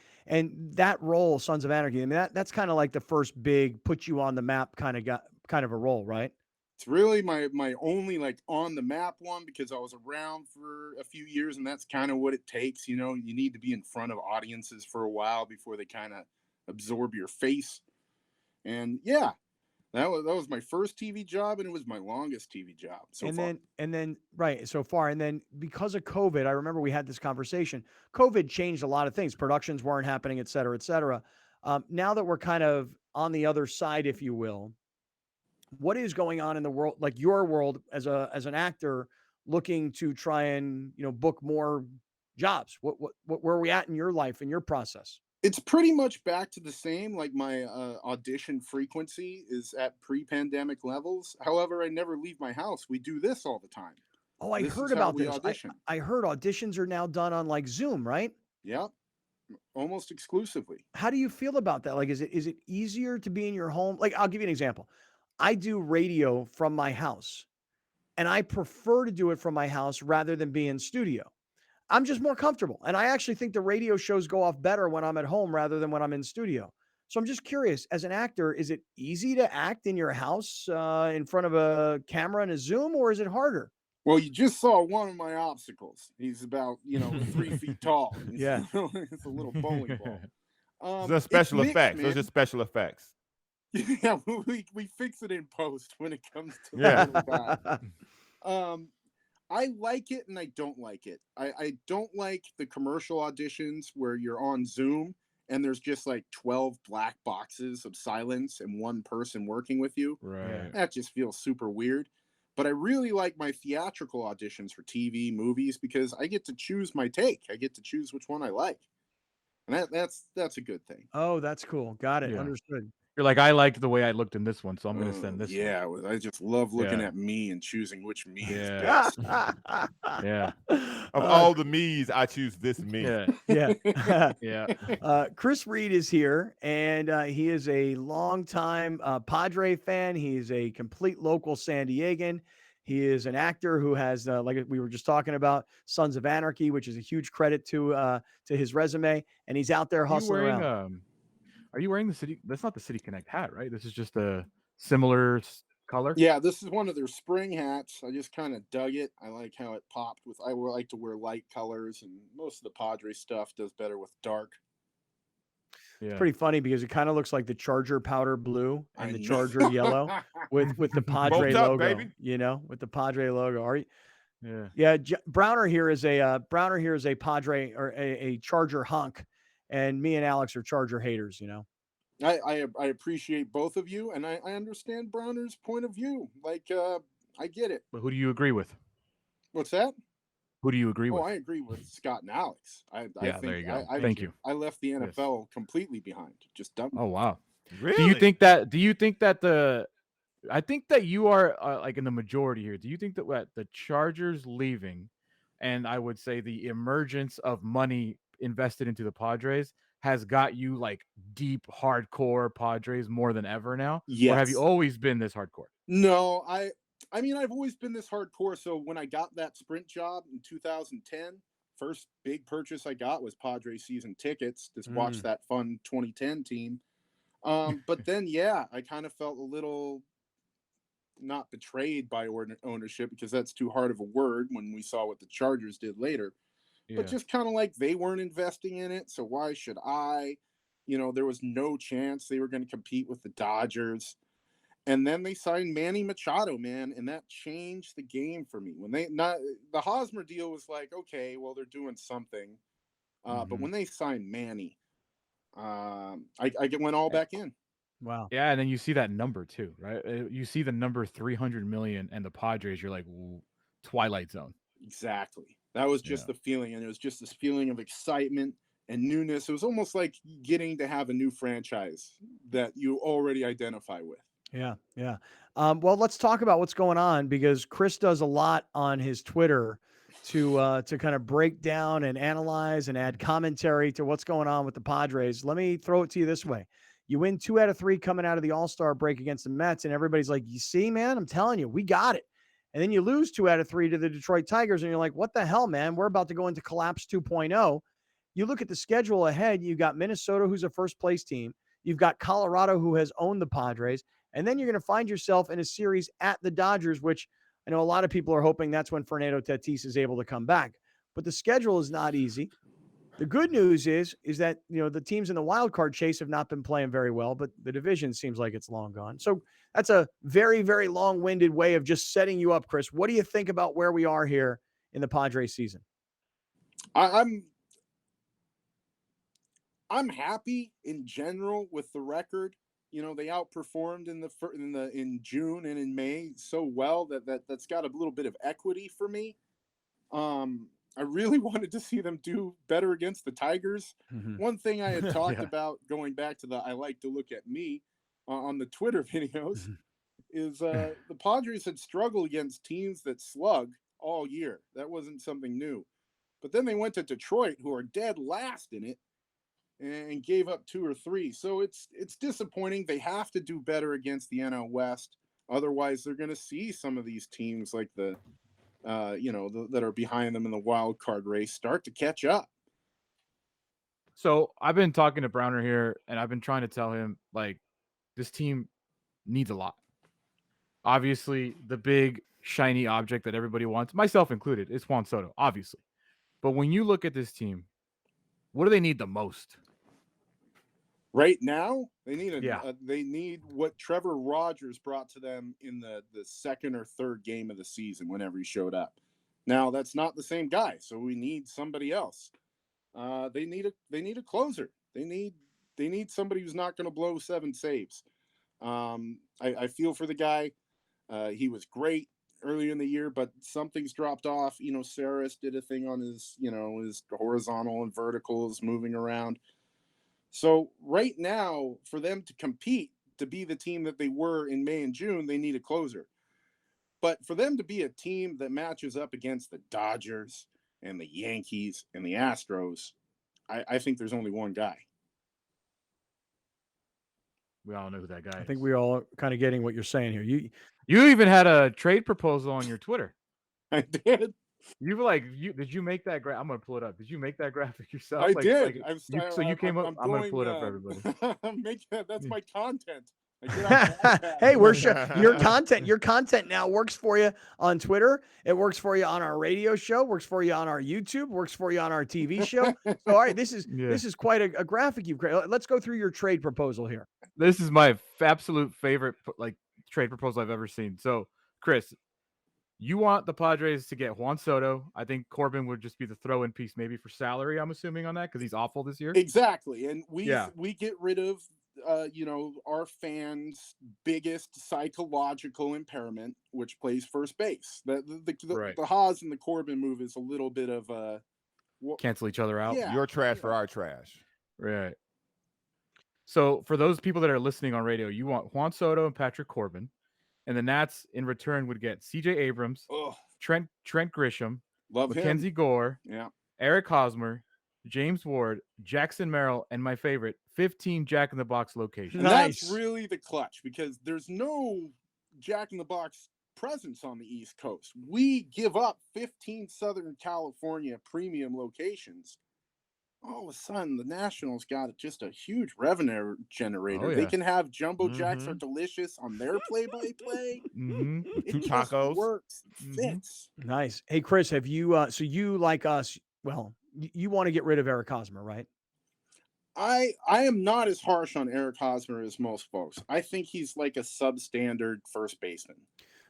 that role, Sons of Anarchy. I mean, that's kind of like the first big put you on the map kind of a role, right? It's really my only like on the map one, because I was around for a few years, and that's kind of what it takes. You know, you need to be in front of audiences for a while before they kind of absorb your face. And yeah, that was my first TV job, and it was my longest TV job so far. And then right so far, and then because of COVID, I remember we had this conversation. COVID changed a lot of things. Productions weren't happening, et cetera, et cetera. Now that we're kind of on the other side, if you will, what is going on in the world, like your world as an actor looking to try and book more jobs? What where are we at in your life, in your process? It's pretty much back to the same. Like, my audition frequency is at pre-pandemic levels. However, I never leave my house. We do this all the time. Oh, I This heard is how about we this. audition. I heard auditions are now done on like Zoom, right? Yeah, almost exclusively. How do you feel about that? Like, is it easier to be in your home? Like, I'll give you an example. I do radio from my house, and I prefer to do it from my house rather than be in studio. I'm just more comfortable. And I actually think the radio shows go off better when I'm at home rather than when I'm in studio. So I'm just curious, as an actor, is it easy to act in your house in front of a camera and a Zoom, or is it harder? Well, you just saw one of my obstacles. He's about 3 feet tall. Yeah. It's a little bowling ball. Those are special it's mixed, effects. Those man. are special effects. Yeah, we fix it in post when it comes to Yeah. that. I like it and I don't like it. I don't like the commercial auditions where you're on Zoom and there's just like 12 black boxes of silence and one person working with you. Right. That just feels super weird. But I really like my theatrical auditions for TV, movies, because I get to choose my take. I get to choose which one I like. And that's a good thing. Oh, that's cool. Got it. Yeah. Understood. You're like, I liked the way I looked in this one, so I'm going to send this one. Yeah, I just love looking Yeah. at me and choosing which me is Yeah. best. Yeah. Of all the me's, I choose this me. Yeah. Yeah. Yeah. Chris Reed is here, and he is a longtime Padre fan. He's a complete local San Diegan. He is an actor who has, like we were just talking about, Sons of Anarchy, which is a huge credit to his resume. And he's out there Are you hustling wearing, around. are you wearing the City? That's not the City Connect hat, right? This is just a similar color. Yeah, this is one of their spring hats. I just kind of dug it. I like how it popped with. I like to wear light colors, and most of the Padre stuff does better with dark. Yeah. Pretty funny because it kind of looks like the Charger powder blue and I the know. Charger yellow with the Padre Bulked up, logo. baby. With the Padre logo. Are you? Yeah. Yeah, Browner here is a Padre or a Charger hunk, and me and Alex are Charger haters. I appreciate both of you, and I understand Browner's point of view. Like, I get it. But who do you agree with? What's that? Who do you agree Oh, with? I agree with Scott and Alex. I Yeah, think, there you go. I Thank you. I left the NFL completely behind. Just done. Oh wow. Really? Do you think that I think that you are like in the majority here. Do you think that the Chargers leaving, and I would say the emergence of money invested into the Padres has got you like deep, hardcore Padres more than ever now? Or have you Yes. always been this hardcore? No, I mean, I've always been this hardcore. So when I got that Sprint job in 2010, first big purchase I got was Padres season tickets to watch that fun 2010 team. But then, yeah, I kind of felt a little not betrayed by ownership, because that's too hard of a word when we saw what the Chargers did later. But just kind of like they weren't investing in it, so why should I? You know, there was no chance they were going to compete with the Dodgers. And then they signed Manny Machado, man, and that changed the game for me. When the Hosmer deal was like, okay, well, they're doing something. But when they signed Manny, I went all back in. Wow. Yeah, and then you see that number too, right? You see the number 300 million and the Padres, you're like, Twilight Zone. Exactly. That was just the feeling, and it was just this feeling of excitement and newness. It was almost like getting to have a new franchise that you already identify with. Yeah, yeah. Well, let's talk about what's going on, because Chris does a lot on his Twitter to kind of break down and analyze and add commentary to what's going on with the Padres. Let me throw it to you this way. You win 2 out of 3 coming out of the All-Star break against the Mets, and everybody's like, you see, man, I'm telling you, we got it. And then you lose 2 out of 3 to the Detroit Tigers, and you're like, what the hell, man? We're about to go into collapse 2.0. You look at the schedule ahead, you've got Minnesota, who's a first-place team. You've got Colorado, who has owned the Padres. And then you're going to find yourself in a series at the Dodgers, which I know a lot of people are hoping that's when Fernando Tatis is able to come back. But the schedule is not easy. The good news is that, you know, the teams in the wild card chase have not been playing very well, but the division seems like it's long gone. So that's a very, very long-winded way of just setting you up, Chris. What do you think about where we are here in the Padres season? I'm happy in general with the record. You know, they outperformed in June and in May so well that's got a little bit of equity for me. I really wanted to see them do better against the Tigers. One thing I had talked about, going back to the I like to look at me on the Twitter videos, is the Padres had struggled against teams that slug all year. That wasn't something new. But then they went to Detroit, who are dead last in it, and gave up 2 or 3. So it's disappointing. They have to do better against the NL West. Otherwise, they're going to see some of these teams like that are behind them in the wild card race start to catch up. So I've been talking to Browner here, and I've been trying to tell him, like, this team needs a lot. Obviously, the big shiny object that everybody wants, myself included, is Juan Soto, obviously. But when you look at this team, what do they need the most? Right now, they need what Trevor Rogers brought to them in the second or third game of the season whenever he showed up. Now, that's not the same guy, so we need somebody else. They need a closer. They need somebody who's not going to blow 7 saves. I feel for the guy. He was great earlier in the year, but something's dropped off. You know, Saris did a thing on his horizontal and verticals moving around. So right now, for them to compete, to be the team that they were in May and June, they need a closer. But for them to be a team that matches up against the Dodgers and the Yankees and the Astros, I think there's only one guy. We all know who that guy is. I think we all are kind of getting what you're saying here. You even had a trade proposal on your Twitter. I did. You were like, did you make that graphic? I'm gonna pull it up. Did you make that graphic yourself? I did. So you came up. I'm gonna pull it up for everybody. That's my content. Hey, your content now works for you on Twitter. It works for you on our radio show. Works for you on our YouTube. Works for you on our TV show. So, all right, this is quite a graphic you've created. Let's go through your trade proposal here. This is my absolute favorite trade proposal I've ever seen. So, Chris, you want the Padres to get Juan Soto. I think Corbin would just be the throw-in piece, maybe for salary, I'm assuming, on that, because he's awful this year. Exactly. And we get rid of our fans' biggest psychological impairment, which plays first base. The Haas and the Corbin move is a little bit of cancel each other out. Yeah, your trash for our trash. Right. So for those people that are listening on radio, you want Juan Soto and Patrick Corbin. And the Nats, in return, would get C.J. Abrams, Trent Grisham, Love Mackenzie him. Gore, Eric Hosmer, James Ward, Jackson Merrill, and my favorite, 15 Jack in the Box locations. And that's Nice. really the clutch because there's no Jack in the Box presence on the East Coast. We give up 15 Southern California premium locations. All of a sudden, the Nationals got just a huge revenue generator. Oh, They yeah. can have Jumbo Jacks are delicious on their play-by-play. Mm-hmm. Two It just tacos. works. It fits. Nice. Hey, Chris, have you, so you like us, well, you want to get rid of Eric Hosmer, right? I am not as harsh on Eric Hosmer as most folks. I think he's like a substandard first baseman.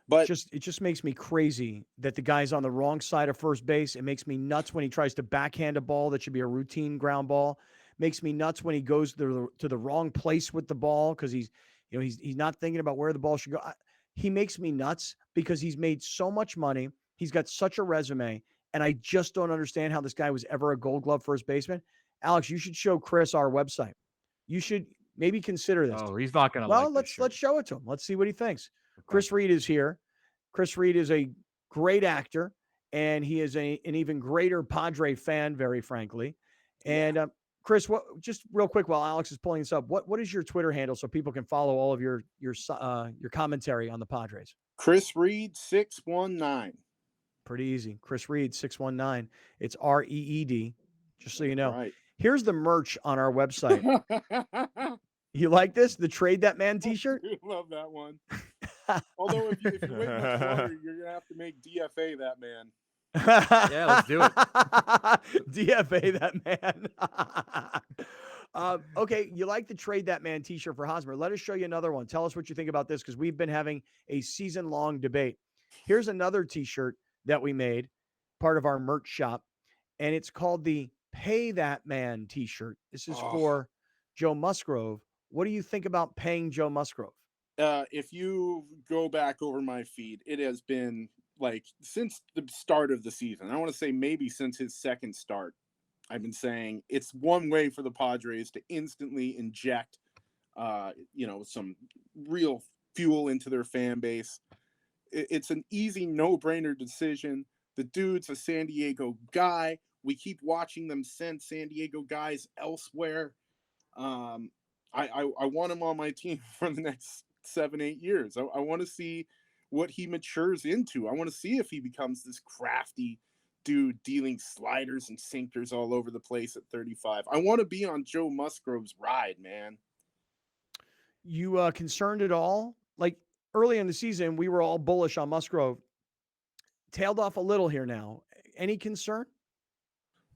But It just makes me crazy that the guy's on the wrong side of first base. It makes me nuts when he tries to backhand a ball that should be a routine ground ball. Makes me nuts when he goes to the wrong place with the ball because he's not thinking about where the ball should go. He makes me nuts because he's made so much money. He's got such a resume, and I just don't understand how this guy was ever a Gold Glove first baseman. Alex, you should show Chris our website. You should maybe consider this. Oh, he's not going to Well, like this let's show it to him. Let's see what he thinks. Okay. Chris Reed is here. Chris Reed is a great actor, and he is an even greater Padre fan, very frankly. And Chris, what just real quick while Alex is pulling this up, what is your Twitter handle so people can follow all of your commentary on the Padres? Chris Reed 619. Pretty easy. Chris Reed 619. It's REED. Just so you know. Right. Here's the merch on our website. You like this? The Trade That Man T-shirt? I love that one. Although if you wait much longer, you're gonna have to make DFA that man. Yeah, let's do it. DFA that man. Okay, you like the Trade That Man T-shirt for Hosmer. Let us show you another one. Tell us what you think about this because we've been having a season-long debate. Here's another T-shirt that we made, part of our merch shop, and it's called the Pay That Man T-shirt. This is for Joe Musgrove. What do you think about paying Joe Musgrove? If you go back over my feed, it has been like since the start of the season. I want to say maybe since his second start. I've been saying it's one way for the Padres to instantly inject, some real fuel into their fan base. It's an easy, no-brainer decision. The dude's a San Diego guy. We keep watching them send San Diego guys elsewhere. I want him on my team for the next 7-8 years. I want to see what he matures into. I want to see if he becomes this crafty dude dealing sliders and sinkers all over the place at 35. I want to be on Joe Musgrove's ride, man. You concerned at all? Like early in the season, we were all bullish on Musgrove. Tailed off a little here now. Any concern?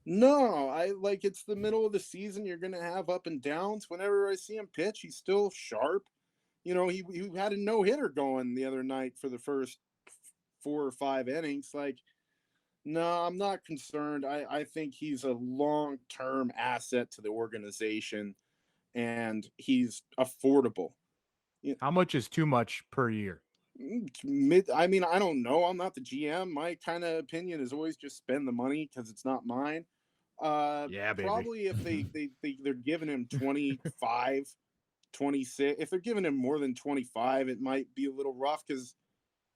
No, it's the middle of the season. You're going to have up and downs. Whenever I see him pitch, he's still sharp. He had a no-hitter going the other night for the first 4 or 5 innings. No, I'm not concerned. I think he's a long-term asset to the organization, and he's affordable. How much is too much per year? I don't know. I'm not the GM. My kind of opinion is always just spend the money because it's not mine. Yeah, baby. Probably if they're giving him 25, 26. If they're giving him more than 25, it might be a little rough because,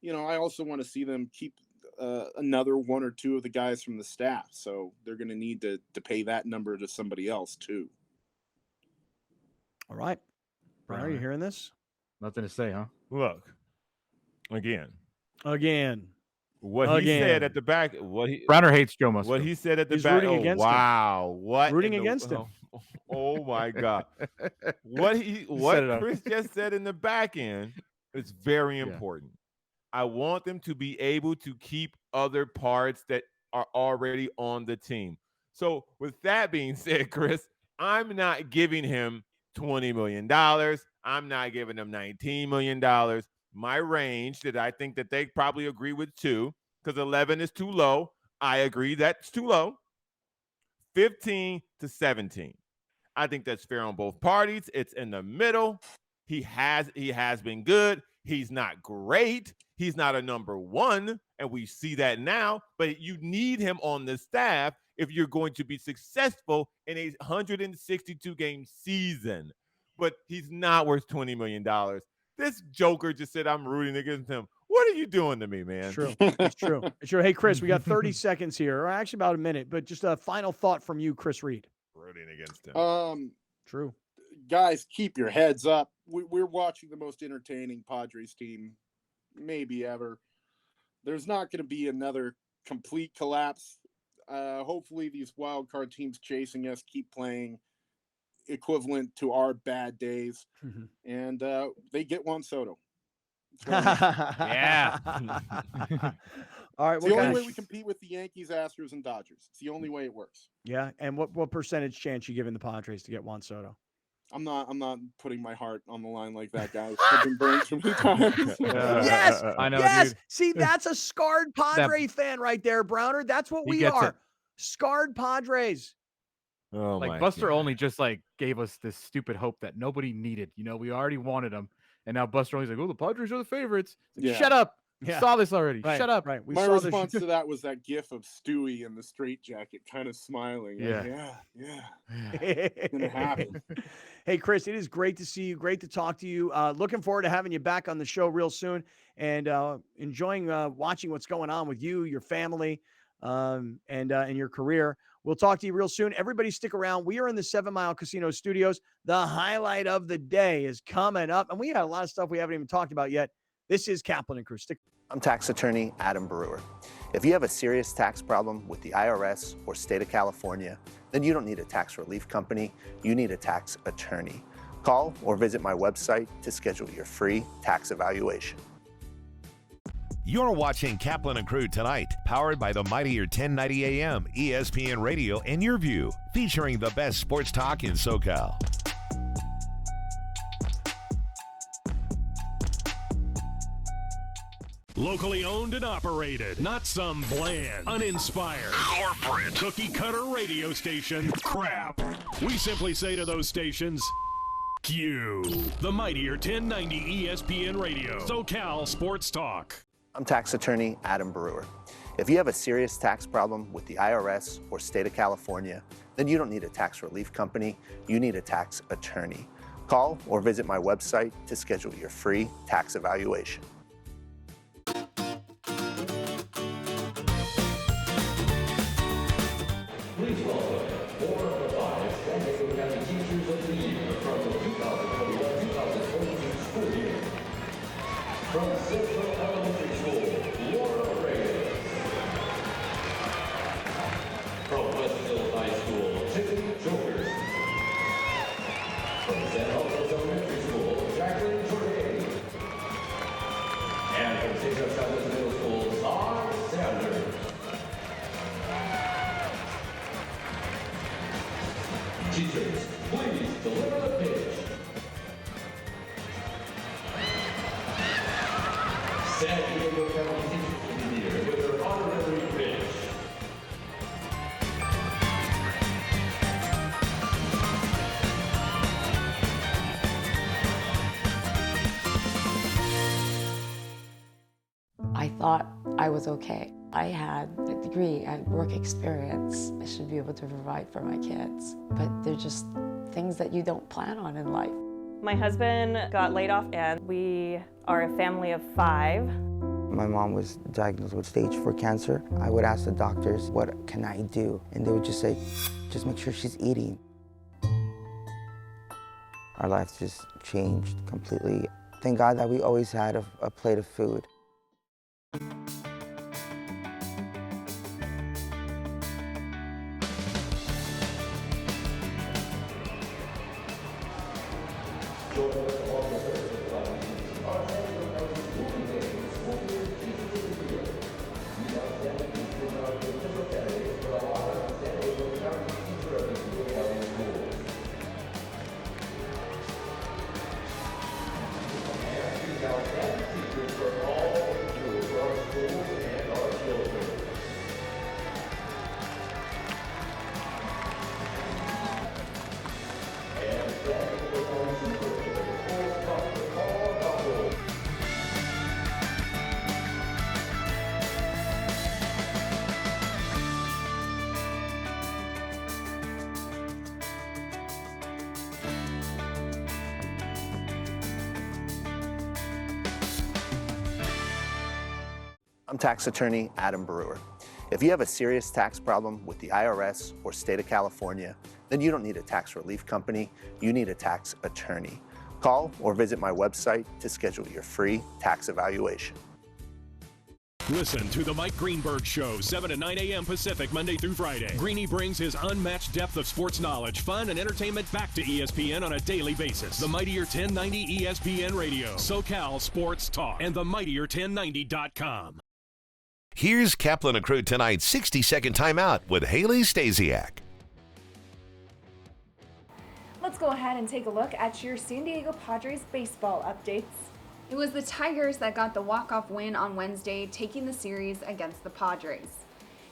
I also want to see them keep another 1 or 2 of the guys from the staff. So they're going to need to pay that number to somebody else too. All right. Brian, are you hearing this? Nothing to say, huh? Look, again. What he said at the back. Browner hates Joe Musgrove. What he said at the He's back. rooting against him. What? Rooting against him. Oh my God. What Chris just said in the back end is very important. I want them to be able to keep other parts that are already on the team. So with that being said, Chris, I'm not giving him $20 million. I'm not giving him $19 million. My range that I think that they probably agree with too, because 11 is too low. I agree that's too low. 15 to 17. I think that's fair on both parties. It's in the middle. He has been good. He's not great. He's not a number one, and we see that now. But you need him on the staff if you're going to be successful in a 162-game season. But he's not worth $20 million. This joker just said I'm rooting against him. What are you doing to me, man? It's true. It's true. It's true. Hey, Chris, we got 30 seconds here, or actually about a minute, but just a final thought from you, Chris Reed. Rooting against him. True. Guys, keep your heads up. We're watching the most entertaining Padres team maybe ever. There's not going to be another complete collapse. Hopefully these wild card teams chasing us keep playing equivalent to our bad days, and they get Juan Soto. Yeah. All right. It's the only way we compete with the Yankees, Astros, and Dodgers. It's the only way it works. Yeah. And what percentage chance you giving the Padres to get Juan Soto? I'm not putting my heart on the line like that, guys. I've been burned too many times. Yes, I know, yes. dude. See, that's a scarred Padre fan right there, Browner. That's what we gets are. it. Scarred Padres. Oh Like my Buster God. Olney just like gave us this stupid hope that nobody needed. You know, we already wanted him, and now Buster Olney's like, "Oh, the Padres are the favorites." Like, Yeah. Shut up! Yeah. Saw this already. Right, Shut up! Right. We My saw response this. to that was that gif of Stewie in the straitjacket kind of smiling. Like, Yeah. yeah. It's going to happen. Hey, Chris, it is great to see you. Great to talk to you. Looking forward to having you back on the show real soon, and enjoying watching what's going on with you, your family, and your career. We'll talk to you real soon. Everybody stick around. We are in the 7 Mile Casino Studios. The highlight of the day is coming up, and we had a lot of stuff we haven't even talked about yet. This is Kaplan and Crew. I'm tax attorney Adam Brewer. If you have a serious tax problem with the IRS or state of California, then you don't need a tax relief company, you need a tax attorney. Call or visit my website to schedule your free tax evaluation. You're watching Kaplan and Crew tonight, powered by the mightier 1090 AM, ESPN Radio, and Your View, featuring the best sports talk in SoCal. Locally owned and operated, not some bland, uninspired, corporate, cookie-cutter radio station crap. We simply say to those stations, Q. The mightier 1090 ESPN Radio, SoCal Sports Talk. I'm tax attorney Adam Brewer. If you have a serious tax problem with the IRS or state of California, then you don't need a tax relief company, you need a tax attorney. Call or visit my website to schedule your free tax evaluation. Please welcome 4 of the 5 San Diego County Teachers of the Year from the 2021-2022 school year. From Central Elementary School, Laura Reyes. From Westville High School, Tiffany Jokers. From San Jose Elementary School, Jacqueline Jordan. And from St. Joe Southwest Middle School, Todd Sanders. Teachers, please deliver the pitch. San Diego County Teachers of the Year with their honorary pitch. I thought I was okay. I had a degree, I had work experience. I should be able to provide for my kids. But they're just things that you don't plan on in life. My husband got laid off, and we are a family of 5. My mom was diagnosed with stage 4 cancer. I would ask the doctors, what can I do? And they would just say, just make sure she's eating. Our lives just changed completely. Thank God that we always had a plate of food. I'm tax attorney Adam Brewer. If you have a serious tax problem with the IRS or state of California, then you don't need a tax relief company, you need a tax attorney. Call or visit my website to schedule your free tax evaluation. Listen to the Mike Greenberg Show, 7 to 9 a.m. Pacific, Monday through Friday. Greeny brings his unmatched depth of sports knowledge, fun, and entertainment back to ESPN on a daily basis. The Mightier 1090 ESPN Radio, SoCal Sports Talk, and the Mightier1090.com. Here's Kaplan and Crew tonight's 60-second timeout with Haley Stasiak. Let's go ahead and take a look at your San Diego Padres baseball updates. It was the Tigers that got the walk-off win on Wednesday, taking the series against the Padres.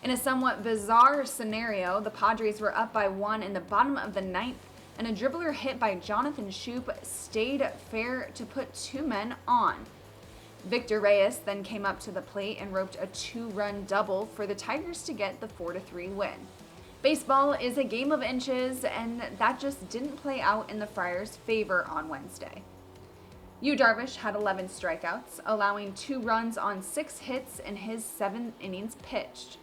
In a somewhat bizarre scenario, the Padres were up by 1 in the bottom of the 9th, and a dribbler hit by Jonathan Schoop stayed fair to put 2 men on. Victor Reyes then came up to the plate and roped a 2-run double for the Tigers to get the 4-3 win. Baseball is a game of inches, and that just didn't play out in the Friars' favor on Wednesday. Yu Darvish had 11 strikeouts, allowing 2 runs on 6 hits in his 7 innings pitched.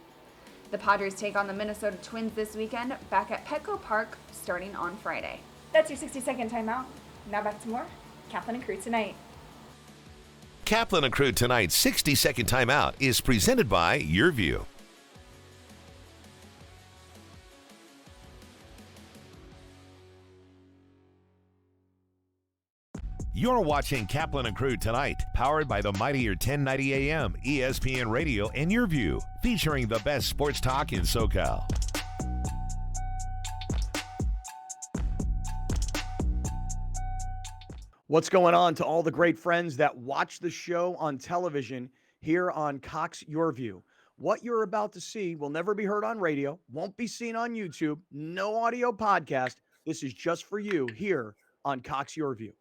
The Padres take on the Minnesota Twins this weekend, back at Petco Park, starting on Friday. That's your 60-second timeout. Now back to more Kaplan and Crew tonight. Kaplan and Crew tonight's 60-second timeout is presented by Your View. You're watching Kaplan and Crew tonight, powered by the Mightier 1090 AM, ESPN Radio, and Your View, featuring the best sports talk in SoCal. What's going on to all the great friends that watch the show on television here on Cox Your View? What you're about to see will never be heard on radio, won't be seen on YouTube, no audio podcast. This is just for you here on Cox Your View.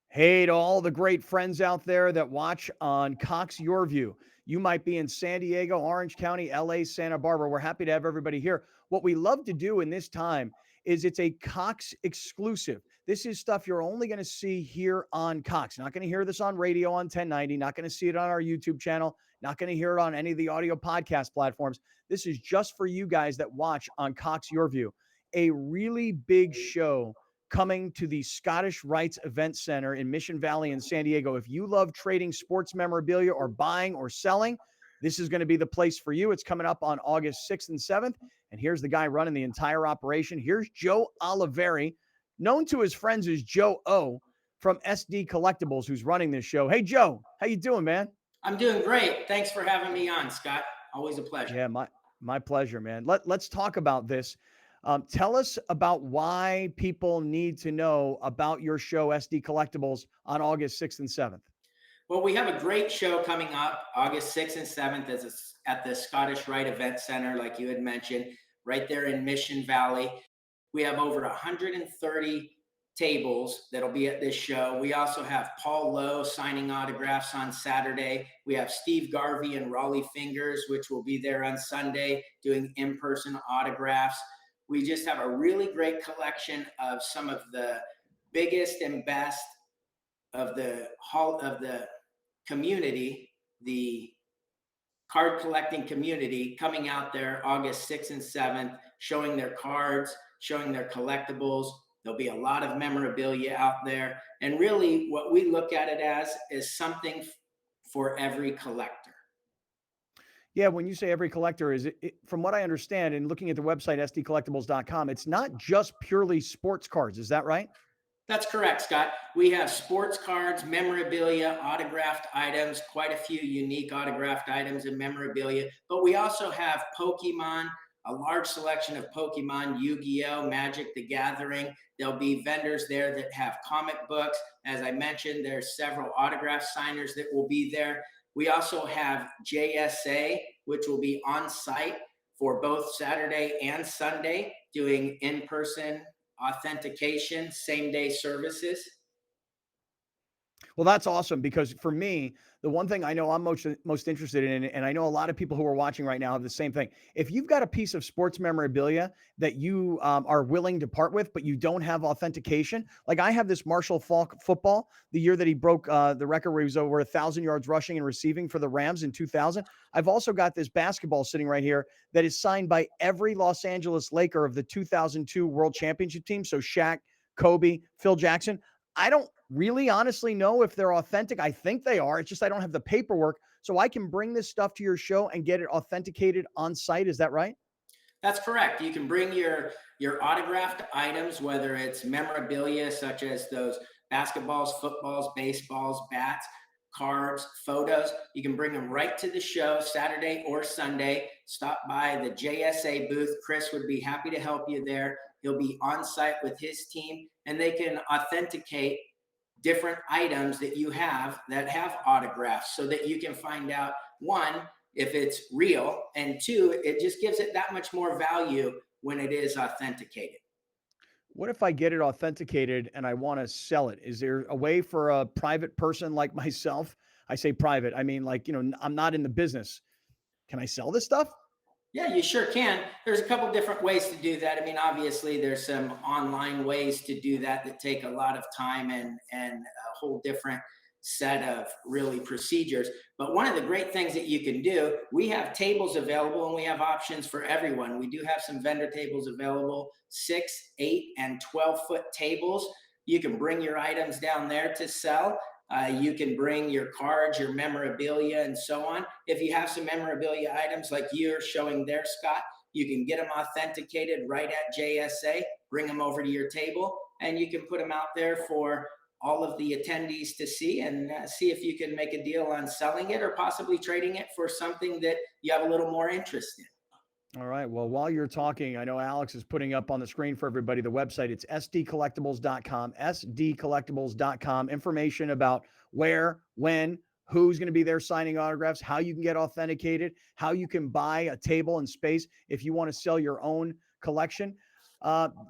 Hey to all the great friends out there that watch on Cox Your View. You might be in San Diego, Orange County, LA, Santa Barbara. We're happy to have everybody here. What we love to do in this time is it's a Cox exclusive. This is stuff you're only going to see here on Cox. Not going to hear this on radio on 1090. Not going to see it on our YouTube channel. Not going to hear it on any of the audio podcast platforms. This is just for you guys that watch on Cox Your View. A really big show coming to the Scottish Rites Event Center in Mission Valley in San Diego. If you love trading sports memorabilia or buying or selling, this is going to be the place for you. It's coming up on August 6th and 7th. And here's the guy running the entire operation. Here's Joe Oliveri, known to his friends as Joe O from SD Collectibles, who's running this show. Hey, Joe, how you doing, man? I'm doing great. Thanks for having me on, Scott. Always a pleasure. Yeah, my pleasure, man. Let's talk about this. Tell us about why people need to know about your show, SD Collectibles, on August 6th and 7th. Well, we have a great show coming up August 6th and 7th at the Scottish Rite Event Center, like you had mentioned, right there in Mission Valley. We have over 130 tables that'll be at this show. We also have Paul Lowe signing autographs on Saturday. We have Steve Garvey and Raleigh Fingers, which will be there on Sunday doing in-person autographs. We just have a really great collection of some of the biggest and best of the community, the card collecting community, coming out there August 6th and 7th, showing their cards, showing their collectibles. There'll be a lot of memorabilia out there. And really what we look at it as is something for every collector. Yeah, when you say every collector, is it, from what I understand and looking at the website, sdcollectibles.com, it's not just purely sports cards. Is that right? That's correct, Scott. We have sports cards, memorabilia, autographed items, quite a few unique autographed items and memorabilia. But we also have Pokemon, a large selection of Pokemon, Yu-Gi-Oh!, Magic the Gathering. There'll be vendors there that have comic books. As I mentioned, there's several autograph signers that will be there. We also have JSA, which will be on site for both Saturday and Sunday, doing in-person authentication, same-day services. Well, that's awesome because for me, the one thing I know I'm most interested in, and I know a lot of people who are watching right now have the same thing. If you've got a piece of sports memorabilia that you are willing to part with, but you don't have authentication, like I have this Marshall Faulk football, the year that he broke the record where he was over 1,000 yards rushing and receiving for the Rams in 2000. I've also got this basketball sitting right here that is signed by every Los Angeles Laker of the 2002 World Championship team. So Shaq, Kobe, Phil Jackson. I don't really honestly know if they're authentic. I think they are. It's just I don't have the paperwork. So I can bring this stuff to your show and get it authenticated on site. Is that right? That's correct. You can bring your autographed items, whether it's memorabilia such as those basketballs, footballs, baseballs, bats, cards, photos. You can bring them right to the show Saturday or Sunday. Stop by the JSA booth. Chris would be happy to help you there. He'll be on site with his team, and they can authenticate different items that you have that have autographs so that you can find out, one, if it's real, and two, it just gives it that much more value when it is authenticated. What if I get it authenticated and I want to sell it? Is there a way for a private person like myself? I say private, I mean, like, I'm not in the business. Can I sell this stuff? Yeah, you sure can. There's a couple different ways to do that. I mean, obviously, there's some online ways to do that take a lot of time and a whole different set of really procedures. But one of the great things that you can do, we have tables available and we have options for everyone. We do have some vendor tables available, 6, 8, and 12-foot tables. You can bring your items down there to sell. You can bring your cards, your memorabilia, and so on. If you have some memorabilia items like you're showing there, Scott, you can get them authenticated right at JSA, bring them over to your table, and you can put them out there for all of the attendees to see and see if you can make a deal on selling it or possibly trading it for something that you have a little more interest in. All right. Well, while you're talking, I know Alex is putting up on the screen for everybody the website. It's sdcollectibles.com, sdcollectibles.com. Information about where, when, who's going to be there signing autographs, how you can get authenticated, how you can buy a table and space if you want to sell your own collection.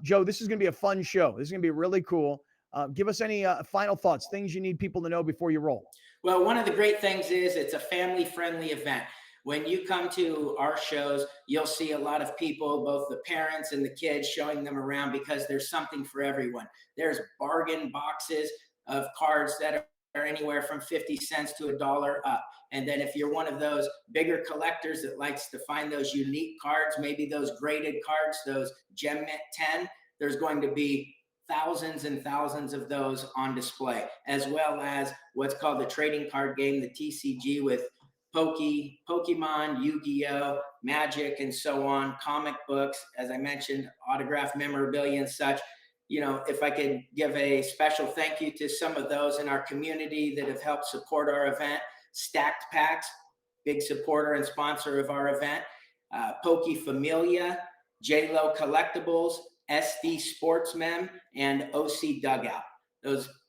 Joe, this is going to be a fun show. This is going to be really cool. Give us any final thoughts, things you need people to know before you roll. Well, one of the great things is it's a family-friendly event. When you come to our shows, you'll see a lot of people, both the parents and the kids, showing them around because there's something for everyone. There's bargain boxes of cards that are anywhere from 50 cents to $1 up. And then if you're one of those bigger collectors that likes to find those unique cards, maybe those graded cards, those Gem Mint 10, there's going to be thousands and thousands of those on display, as well as what's called the trading card game, the TCG, with Pokemon, Yu-Gi-Oh, Magic, and so on, comic books, as I mentioned, autographed memorabilia and such. If I could give a special thank you to some of those in our community that have helped support our event. Stacked Packs, big supporter and sponsor of our event. Poke Familia, J-Lo Collectibles, SD Sportsmen, and OC Dugout.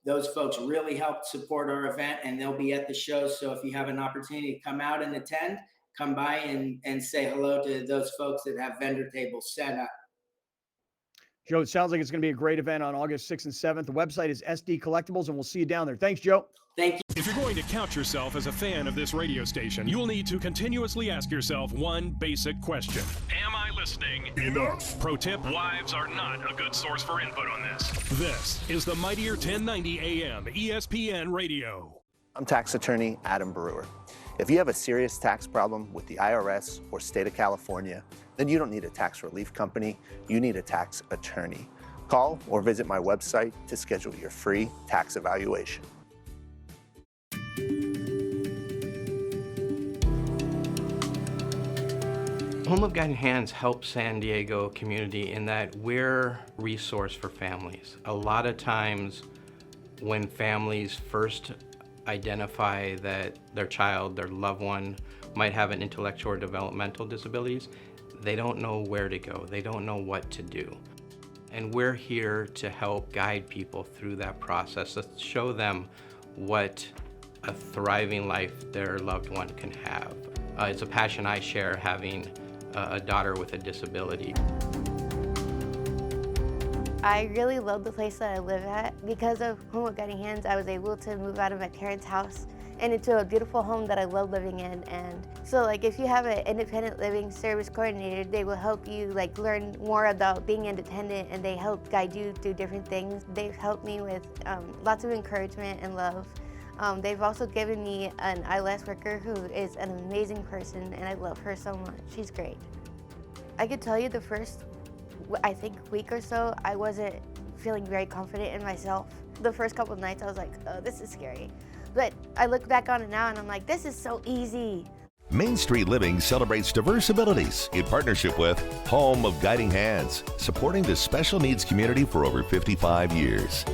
Those folks really helped support our event, and they'll be at the show. So if you have an opportunity to come out and attend, come by and say hello to those folks that have vendor tables set up. Joe, it sounds like it's going to be a great event on August 6th and 7th. The website is SD Collectibles, and we'll see you down there. Thanks, Joe. Thank you. If you're going to count yourself as a fan of this radio station, you'll need to continuously ask yourself one basic question. Am I listening enough? Pro tip, wives are not a good source for input on this. This is the Mightier 1090 AM ESPN Radio. I'm tax attorney Adam Brewer. If you have a serious tax problem with the IRS or state of California, then you don't need a tax relief company, you need a tax attorney. Call or visit my website to schedule your free tax evaluation. Home of Guiding Hands helps San Diego community in that we're a resource for families. A lot of times when families first identify that their child, their loved one, might have an intellectual or developmental disabilities, they don't know where to go. They don't know what to do. And we're here to help guide people through that process, to show them what a thriving life their loved one can have. It's a passion I share, having a daughter with a disability. I really love the place that I live at. Because of Home with Guiding Hands, I was able to move out of my parents' house and into a beautiful home that I love living in. And so like if you have an independent living service coordinator, they will help you like learn more about being independent, and they help guide you through different things. They've helped me with lots of encouragement and love. They've also given me an ILS worker who is an amazing person, and I love her so much. She's great. I could tell you the first, I think, week or so, I wasn't feeling very confident in myself. The first couple of nights, I was like, oh, this is scary. But I look back on it now, and I'm like, this is so easy. Main Street Living celebrates diverse abilities in partnership with Home of Guiding Hands, supporting the special needs community for over 55 years.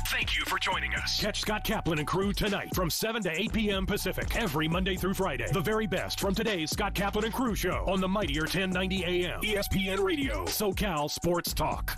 Thank you for joining us. Catch Scott Kaplan and crew tonight from 7 to 8 p.m. Pacific every Monday through Friday. The very best from today's Scott Kaplan and crew show on the mightier 1090 AM ESPN Radio, SoCal Sports Talk.